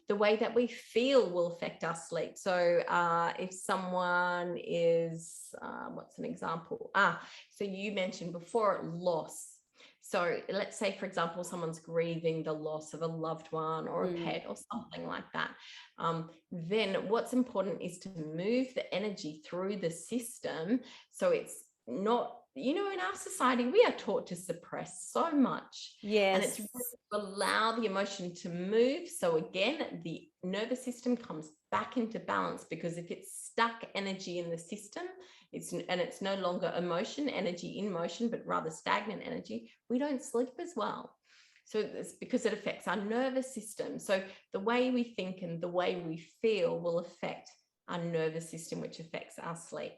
The way that we feel will affect our sleep. So if someone is, what's an example? So you mentioned before loss. So let's say, for example, someone's grieving the loss of a loved one or a pet or something like that. Then what's important is to move the energy through the system. So it's not, in our society, we are taught to suppress so much. Yes. And it's to allow the emotion to move. So again, the nervous system comes back into balance, because if it's stuck energy in the system, it's no longer energy in motion, but rather stagnant energy, we don't sleep as well. So it's because it affects our nervous system. So the way we think and the way we feel will affect our nervous system, which affects our sleep.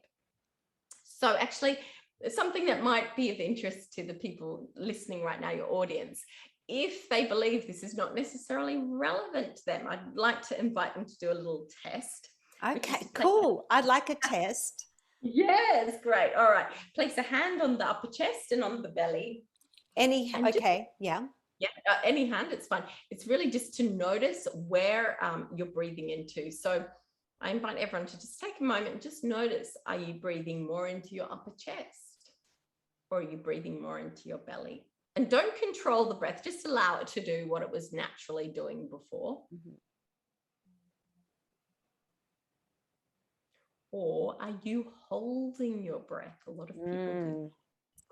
So actually, something that might be of interest to the people listening right now, your audience, if they believe this is not necessarily relevant to them, I'd like to invite them to do a little test. Okay, cool. I'd like a test. Yes, great. All right. Place a hand on the upper chest and on the belly. Any hand, it's fine. It's really just to notice where you're breathing into. So I invite everyone to just take a moment and just notice, are you breathing more into your upper chest, or are you breathing more into your belly? And don't control the breath, just allow it to do what it was naturally doing before. Or are you holding your breath? A lot of people do.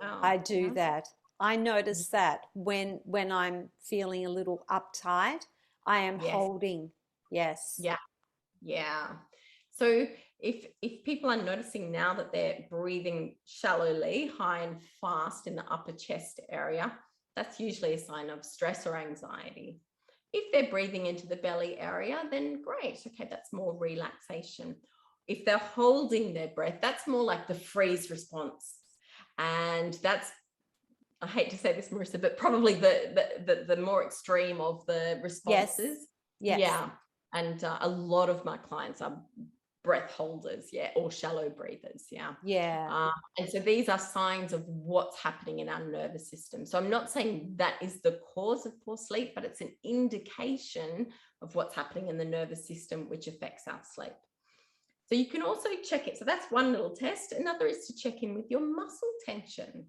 Wow. I do that. I notice that when I'm feeling a little uptight, I am holding. Yes. Yeah. So if people are noticing now that they're breathing shallowly, high and fast in the upper chest area, that's usually a sign of stress or anxiety. If they're breathing into the belly area, then great. Okay, that's more relaxation. If they're holding their breath, that's more like the freeze response. And that's, I hate to say this, Marissa, but probably the more extreme of the responses. Yes. Yeah. And a lot of my clients are breath holders, or shallow breathers, and so these are signs of what's happening in our nervous system. So I'm not saying that is the cause of poor sleep, but it's an indication of what's happening in the nervous system, which affects our sleep. So you can also check it. So that's one little test. Another is to check in with your muscle tension.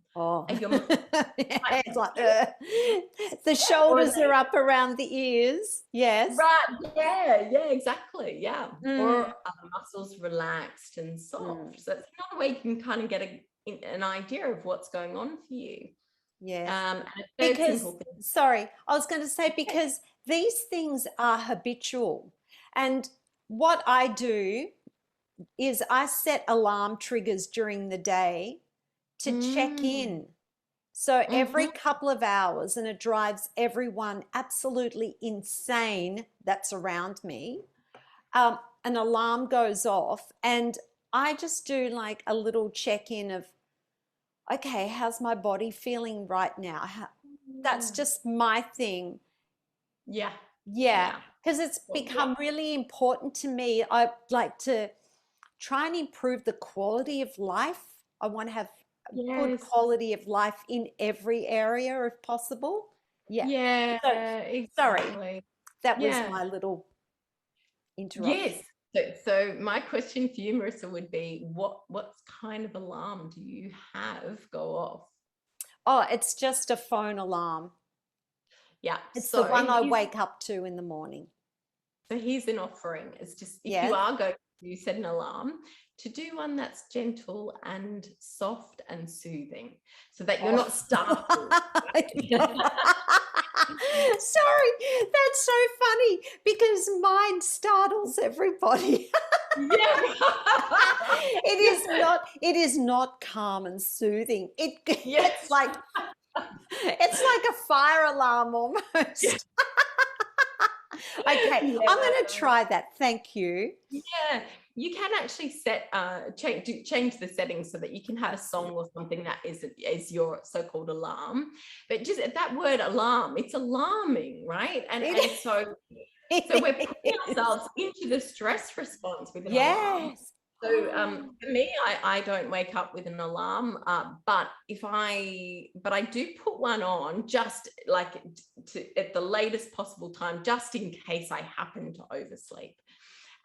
It's like the shoulders are up around the ears. Yes. Right. Yeah, exactly. Yeah. Or are the muscles relaxed and soft? So that's another way you can kind of get an idea of what's going on for you. Yes. Because, sorry, I was going to say, because these things are habitual. And what I do is I set alarm triggers during the day to check in. So every couple of hours, and it drives everyone absolutely insane that's around me, an alarm goes off, and I just do like a little check-in of, okay, how's my body feeling right now? That's Mm. just my thing. Yeah, Yeah, yeah. because it's Well, become really important to me. I like to try and improve the quality of life. I want to have a good yes, quality of life in every area if possible. Yeah. yeah, So, sorry, exactly. that was Yeah. my little interruption. Yes. So my question for you, Marissa, would be what kind of alarm do you have go off? Oh, it's just a phone alarm. Yeah. It's the So one I wake up to in the morning. here's an offering. It's just if you Yes. are going to set an alarm, to do one that's gentle and soft and soothing so that you're Oh. not startled. Sorry, that's so funny because mine startles everybody. Yeah. It is not calm and soothing. Yes. It's like a fire alarm almost. Okay, I'm Yeah. going to try that. Thank you. Yeah, you can actually set change the settings so that you can have a song or something that is your so-called alarm. But just that word alarm, it's alarming, right? And It, so we're putting it is. ourselves into the stress response with an alarm. Yes. So for me, I don't wake up with an alarm, but I do put one on just like at the latest possible time, just in case I happen to oversleep.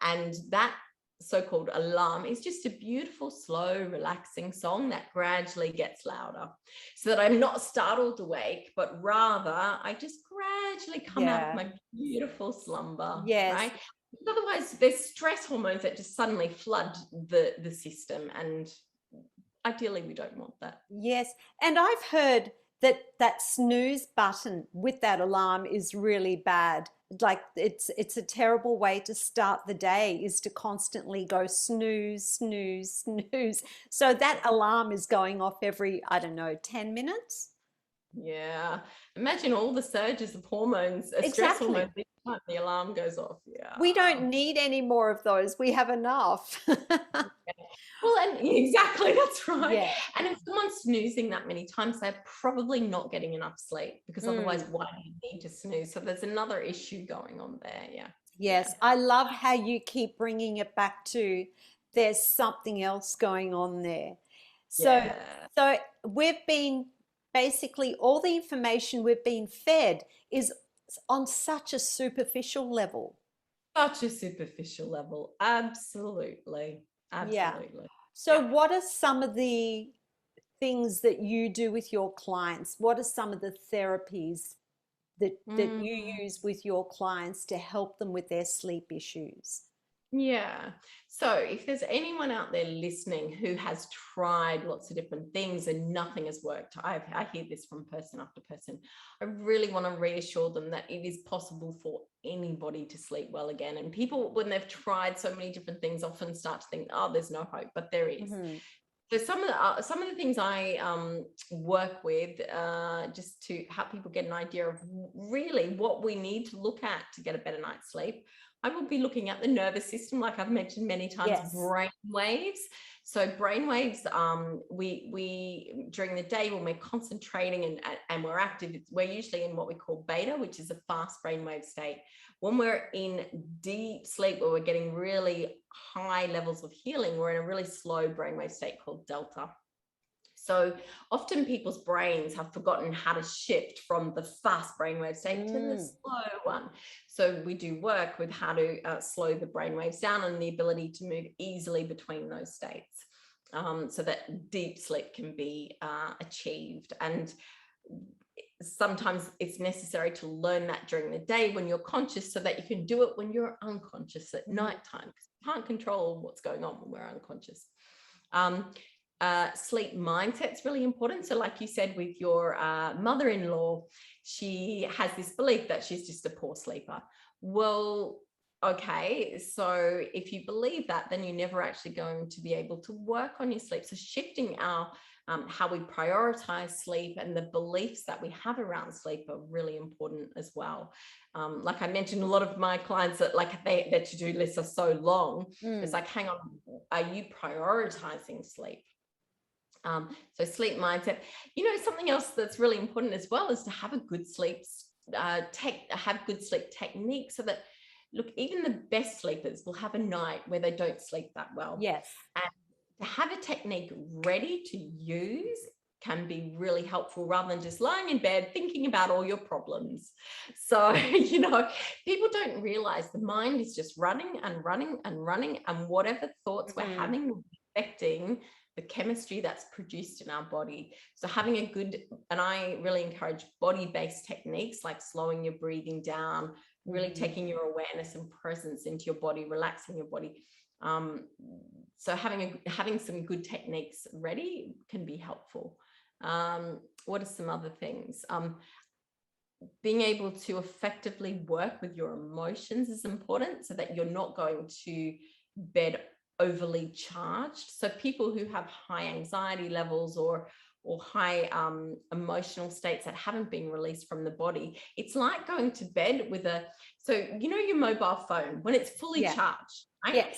And that so-called alarm is just a beautiful, slow, relaxing song that gradually gets louder so that I'm not startled awake, but rather I just gradually come out of Yeah. my beautiful slumber, Yes. right? Otherwise, there's stress hormones that just suddenly flood the system, and ideally we don't want that. Yes. And I've heard that that snooze button with that alarm is really bad. Like it's a terrible way to start the day is to constantly go snooze, snooze, snooze. So that alarm is going off every, I don't know, 10 minutes. Yeah, imagine all the surges of hormones, stress Exactly. hormones each time the alarm goes off. Yeah. We don't need any more of those. We have enough. Well, and exactly, that's right. Yeah. And if someone's snoozing that many times, they're probably not getting enough sleep because otherwise, Mm. why do you need to snooze? So there's another issue going on there. Yeah. Yeah. Yes, I love how you keep bringing it back to there's something else going on there. So, Yeah. so we've been basically all the information we've been fed is on such a superficial level. Such a superficial level. Absolutely. Yeah. Absolutely. So, Yeah. what are some of the things that you do with your clients? What are some of the therapies that you Mm. use with your clients to help them with their sleep issues? Yeah. So if there's anyone out there listening who has tried lots of different things and nothing has worked, I hear this from person after person. I really want to reassure them that it is possible for anybody to sleep well again. And people, when they've tried so many different things, often start to think, oh, there's no hope, but there is. Mhm. So some of the things I work with just to help people get an idea of really what we need to look at to get a better night's sleep. I will be looking at the nervous system, like I've mentioned many times, Yes. brain waves. So brain waves, we during the day when we're concentrating and we're active, we're usually in what we call beta, which is a fast brainwave state. When we're in deep sleep, where we're getting really high levels of healing, we're in a really slow brainwave state called delta. So often people's brains have forgotten how to shift from the fast brainwave state to the slow one. So we do work with how to slow the brainwaves down and the ability to move easily between those states, so that deep sleep can be achieved. And sometimes it's necessary to learn that during the day when you're conscious so that you can do it when you're unconscious at nighttime, because you can't control what's going on when we're unconscious. Sleep mindset's really important. So like you said with your mother-in-law, she has this belief that she's just a poor sleeper. Well, okay, so if you believe that, then you're never actually going to be able to work on your sleep. So shifting our how we prioritize sleep and the beliefs that we have around sleep are really important as well. Like I mentioned, a lot of my clients that like their to-do lists are so long. It's like, hang on, are you prioritizing sleep? So sleep mindset. Something else that's really important as well is to have a good sleep have good sleep technique, so that, look, even the best sleepers will have a night where they don't sleep that well. Yes. And to have a technique ready to use can be really helpful, rather than just lying in bed thinking about all your problems. So, people don't realize the mind is just running and running and running, and whatever thoughts we're having will be affecting the chemistry that's produced in our body. So having a good, and I really encourage body-based techniques like slowing your breathing down, really taking your awareness and presence into your body, relaxing your body. So having some good techniques ready can be helpful. What are some other things? Being able to effectively work with your emotions is important, so that you're not going to bed overly charged. So people who have high anxiety levels or high emotional states that haven't been released from the body, it's like going to bed with your mobile phone when it's fully charged, right? Yes.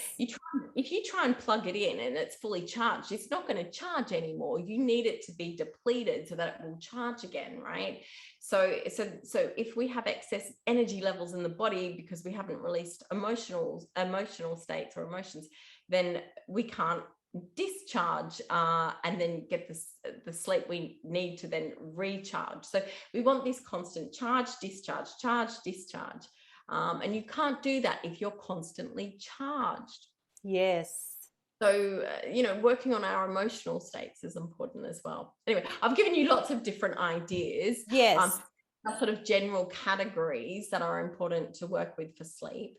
If you try and plug it in and it's fully charged, it's not going to charge anymore. You need it to be depleted so that it will charge again, right? So if we have excess energy levels in the body because we haven't released emotional states or emotions, then we can't discharge and then get the sleep we need to then recharge. So we want this constant charge, discharge, and you can't do that if you're constantly charged. Yes. So, working on our emotional states is important as well. Anyway, I've given you lots of different ideas. Yes. Sort of general categories that are important to work with for sleep.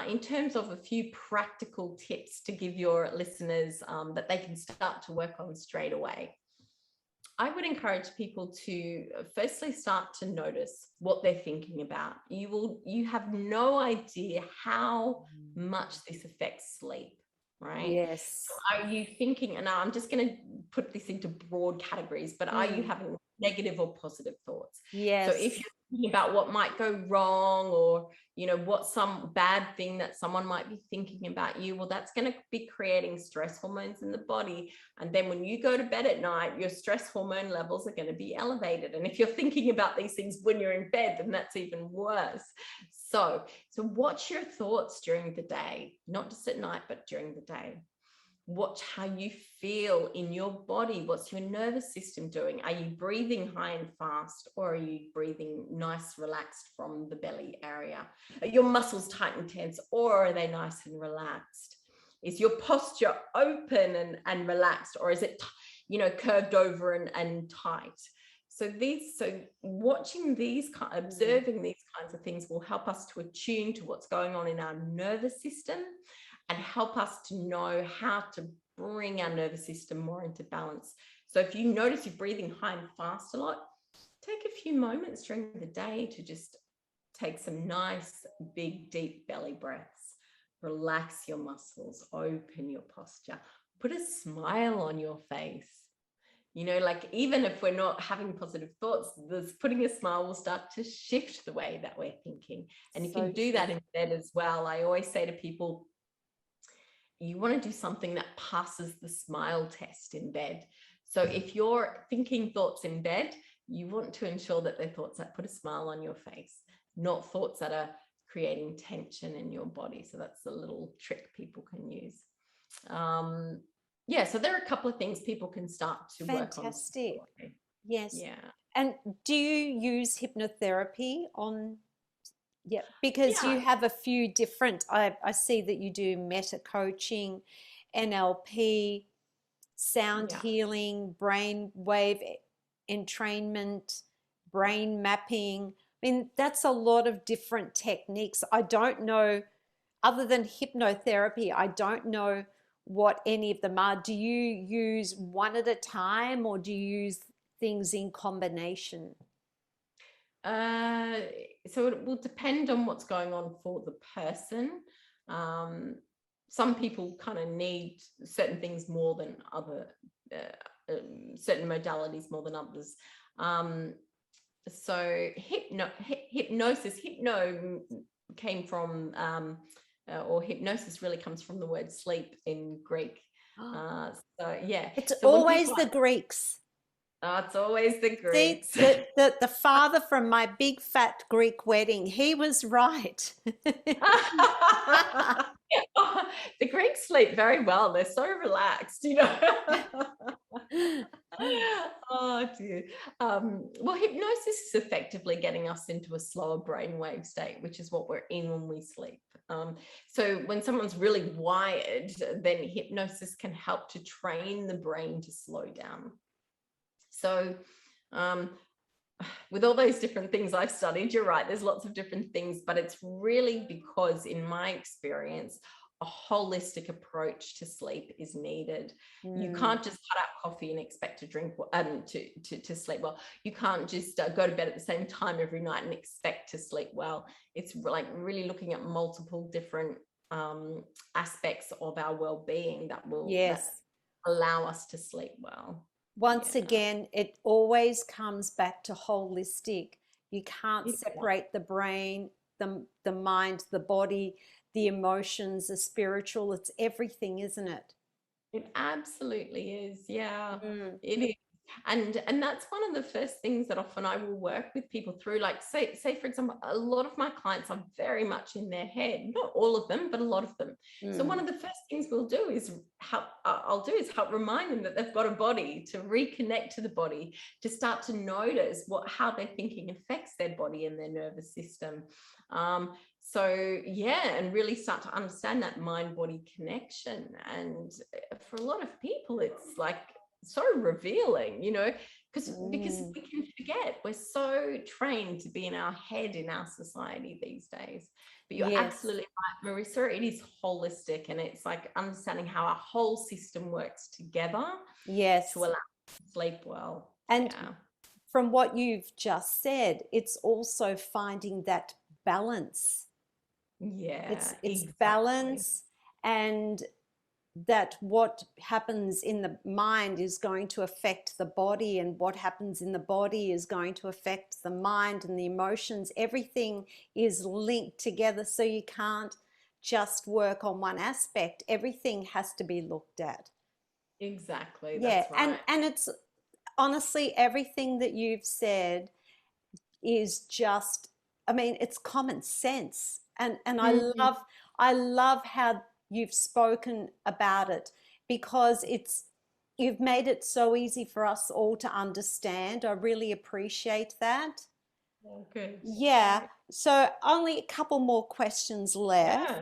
In terms of a few practical tips to give your listeners that they can start to work on straight away, I would encourage people to firstly start to notice what they're thinking about. You have no idea how much this affects sleep, right? Yes. So are you thinking, and I'm just going to put this into broad categories, but are you having negative or positive thoughts? Yes. So if you're thinking about what might go wrong, or what some bad thing that someone might be thinking about you, well, that's going to be creating stress hormones in the body. And then when you go to bed at night, your stress hormone levels are going to be elevated. And if you're thinking about these things when you're in bed, then that's even worse. So watch your thoughts during the day, not just at night, but during the day. Watch how you feel in your body. What's your nervous system doing? Are you breathing high and fast, or are you breathing nice, relaxed from the belly area? Are your muscles tight and tense, or are they nice and relaxed? Is your posture open and relaxed, or is it, curved over and tight? So watching these, observing these kinds of things will help us to attune to what's going on in our nervous system, and help us to know how to bring our nervous system more into balance. So if you notice you're breathing high and fast a lot, take a few moments during the day to just take some nice, big, deep belly breaths. Relax your muscles, open your posture, put a smile on your face. Like, even if we're not having positive thoughts, putting a smile will start to shift the way that we're thinking. And you can do that in bed as well. I always say to people, you want to do something that passes the smile test in bed. So if you're thinking thoughts in bed, you want to ensure that they're thoughts that put a smile on your face, not thoughts that are creating tension in your body. So that's a little trick people can use. So there are a couple of things people can start to work on. Fantastic. Yes. Yeah. And do you use hypnotherapy on? Yeah, because you have a few different, I see that you do meta coaching, NLP, sound healing, brain wave entrainment, brain mapping. I mean, that's a lot of different techniques. I don't know, other than hypnotherapy, I don't know what any of them are. Do you use one at a time, or do you use things in combination? So it will depend on what's going on for the person. Some people kind of need certain things more than other, certain modalities more than others. So hypnosis, hypno came from, or hypnosis really comes from the word sleep in Greek. So yeah, It's so when always people, the Greeks. it's always the See, Greeks. the father from my big fat Greek wedding, he was right. The Greeks sleep very well. They're so relaxed, you know. Oh dear. Well, hypnosis is effectively getting us into a slower brainwave state, which is what we're in when we sleep. So when someone's really wired, then hypnosis can help to train the brain to slow down. So with all those different things I've studied, you're right, there's lots of different things, but it's really because, in my experience, a holistic approach to sleep is needed. You can't just cut out coffee and expect to drink to sleep well. You can't just go to bed at the same time every night and expect to sleep well. It's like really looking at multiple different aspects of our well-being that will that allow us to sleep well. Once again, it always comes back to holistic. You can't separate the brain, the mind, the body, the emotions, the spiritual. It's everything, isn't it? It absolutely is. Yeah, it is. And that's one of the first things that often I will work with people through. Like say for example, a lot of my clients are very much in their head, not all of them, but a lot of them. So one of the first things we'll do is help remind them that they've got a body, to reconnect to the body, to start to notice how their thinking affects their body and their nervous system. So yeah, and really start to understand that mind-body connection. And for a lot of people, it's like so revealing, you know, because we can forget. We're so trained to be in our head in our society these days. But you're absolutely right, Marissa. It is holistic, and it's like understanding how our whole system works together to allow us to sleep well. And from what you've just said, it's also finding that balance. It's Exactly. balance, and that what happens in the mind is going to affect the body, and what happens in the body is going to affect the mind and the emotions. Everything is linked together, so you can't just work on one aspect. Everything has to be looked at. Exactly. That's right. And it's honestly, everything that you've said is just, I mean, it's common sense. And I love how you've spoken about it, because you've made it so easy for us all to understand. I really appreciate that. Oh, good. Yeah. So only a couple more questions left. Yeah.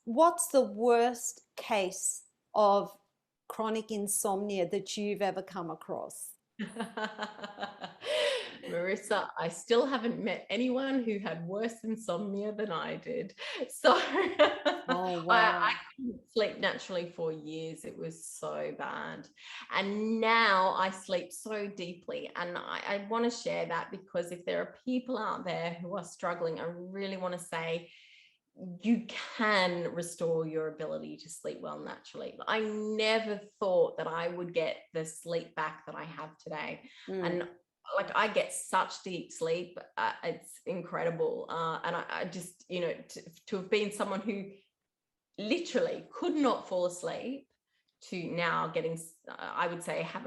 What's the worst case of chronic insomnia that you've ever come across? Marissa, I still haven't met anyone who had worse insomnia than I did. So Oh, I wow. couldn't sleep naturally for years. It was so bad. And now I sleep so deeply. And I want to share that, because if there are people out there who are struggling, I really want to say, you can restore your ability to sleep well naturally. I never thought that I would get the sleep back that I have today. And like, I get such deep sleep. It's incredible. And I just, you know, to have been someone who literally could not fall asleep, to now getting, I would say, have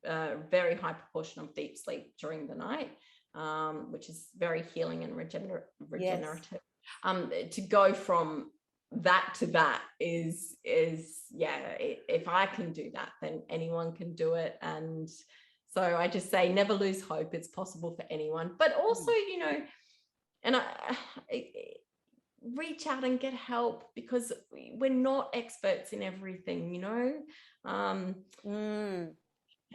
a very high proportion of deep sleep during the night, which is very healing and regenerative. To go from that to that is if I can do that, then anyone can do it. And so I just say, never lose hope. It's possible for anyone. But also, you know, and I reach out and get help, because we're not experts in everything, you know.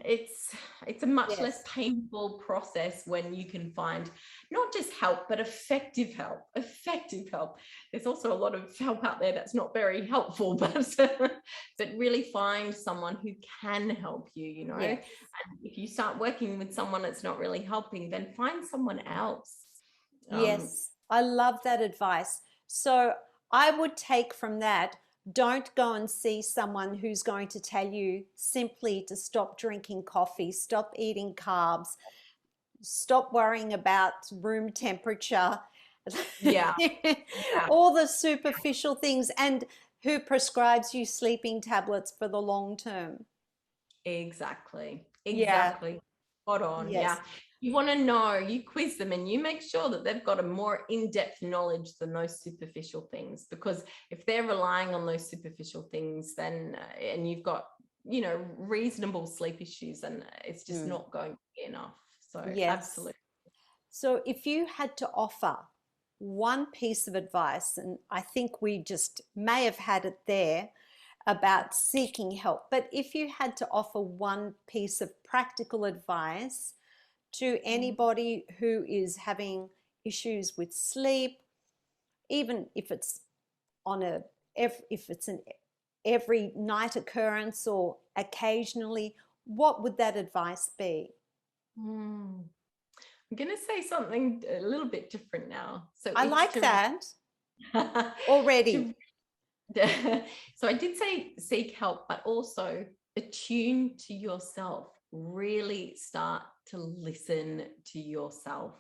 it's a much less Yes. painful process when you can find not just help but effective help. There's also a lot of help out there that's not very helpful, but really find someone who can help you, and Yes. if you start working with someone that's not really helping, then find someone else. um Yes. I love that advice. So I would take from that, don't go and see someone who's going to tell you simply to stop drinking coffee, stop eating carbs, stop worrying about room temperature, yeah, yeah, all the superficial things, and who prescribes you sleeping tablets for the long term. exactly, Yeah, exactly. Spot on. Yeah. yes. You want to know, you quiz them and you make sure that they've got a more in-depth knowledge than those superficial things. Because if they're relying on those superficial things, then, and you've got, reasonable sleep issues, and it's just Mm, not going to be enough. So, yes. absolutely. So if you had to offer one piece of advice, and I think we just may have had it there about seeking help, but if you had to offer one piece of practical advice to anybody who is having issues with sleep, even if it's on a if it's an every night occurrence or occasionally, what would that advice be? Mm. I'm going to say something a little bit different now. So I it's like that already. to so I did say seek help, but also attune to yourself. Really start to listen to yourself.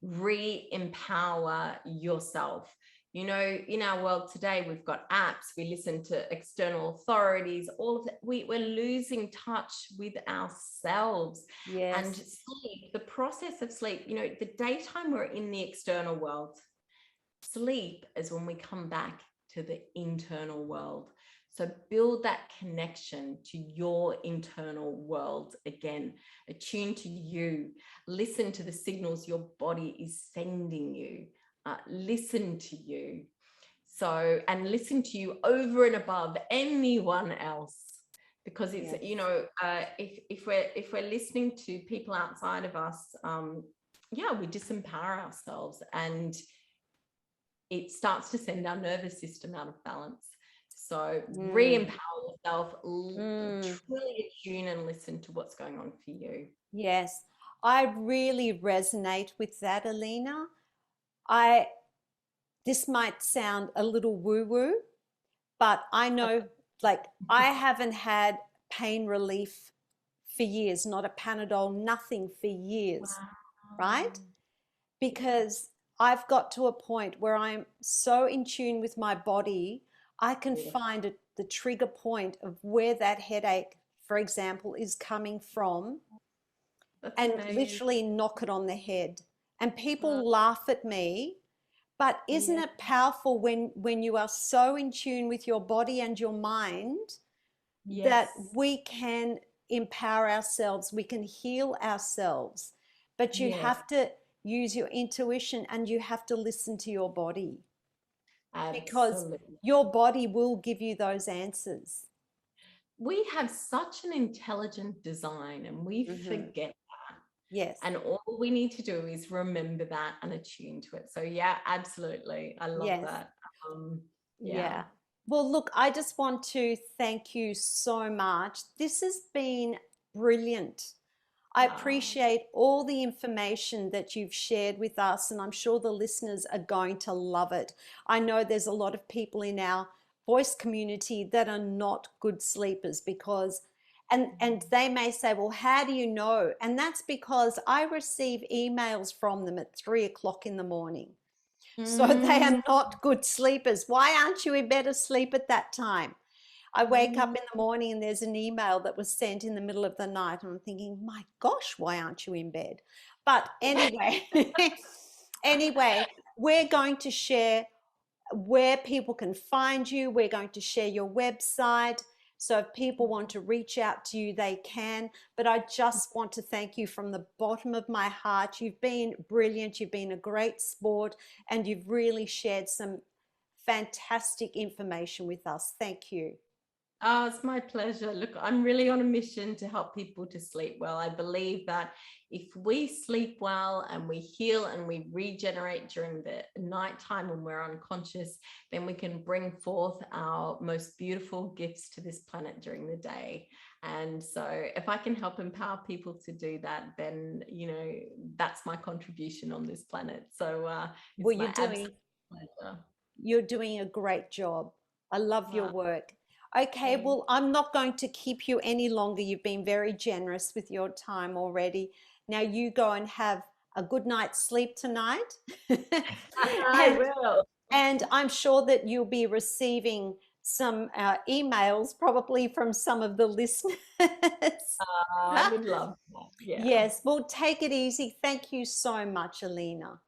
Re-empower yourself. In our world today, we've got apps, we listen to external authorities, all of that. We're losing touch with ourselves. And Yes. sleep, the process of sleep, the daytime we're in the external world. Sleep is when we come back to the internal world. So build that connection to your internal world again. Attune to you. Listen to the signals your body is sending you. Listen to you. So, and listen to you over and above anyone else. Because it's, Yes. if we're listening to people outside of us, yeah, we disempower ourselves, and it starts to send our nervous system out of balance. So Mm, re-empower yourself, mm, truly attune and listen to what's going on for you. yes. I really resonate with that, Elina. I This might sound a little woo-woo, but I know, like, I haven't had pain relief for years, not a Panadol, nothing for years, right? Wow. Yeah. Because I've got to a point where I'm so in tune with my body, I can Beautiful. find the trigger point of where that headache, for example, is coming from, That's and amazing. literally knock it on the head. And Uh, people laugh at me, but isn't yeah. it powerful when you are so in tune with your body and your mind that Yes. we can empower ourselves, we can heal ourselves, but you Yes. have to use your intuition and you have to listen to your body, because Absolutely. your body will give you those answers. We have such an intelligent design, and we Hmm. forget. Yes. And all we need to do is remember that and attune to it. So yeah, absolutely. I love Yes. that. Yeah. Yeah. Well, look, I just want to thank you so much. This has been brilliant. I Wow. appreciate all the information that you've shared with us, and I'm sure the listeners are going to love it. I know there's a lot of people in our voice community that are not good sleepers because, and they may say, well, how do you know? And that's because I receive emails from them at 3 o'clock in the morning. So they Mm, are not good sleepers. Why aren't you in bed asleep at that time? I wake up mm. in the morning and there's an email that was sent in the middle of the night, and I'm thinking, my gosh, why aren't you in bed? But anyway, anyway, we're going to share where people can find you. We're going to share your website. So if people want to reach out to you, they can. But I just want to thank you from the bottom of my heart. You've been brilliant. You've been a great sport, and you've really shared some fantastic information with us. Thank you. Oh, it's my pleasure. Look, I'm really on a mission to help people to sleep well. I believe that if we sleep well and we heal and we regenerate during the nighttime when we're unconscious, then we can bring forth our most beautiful gifts to this planet during the day. And so if I can help empower people to do that, then, that's my contribution on this planet. So Well, it's my absolute pleasure. you're doing a great job. I love your Wow. work. Okay, well, I'm not going to keep you any longer. You've been very generous with your time already. Now you go and have a good night's sleep tonight. I and will. and I'm sure that you'll be receiving some emails probably from some of the listeners. I would love that. Yeah. Yes, well, take it easy. Thank you so much, Elina.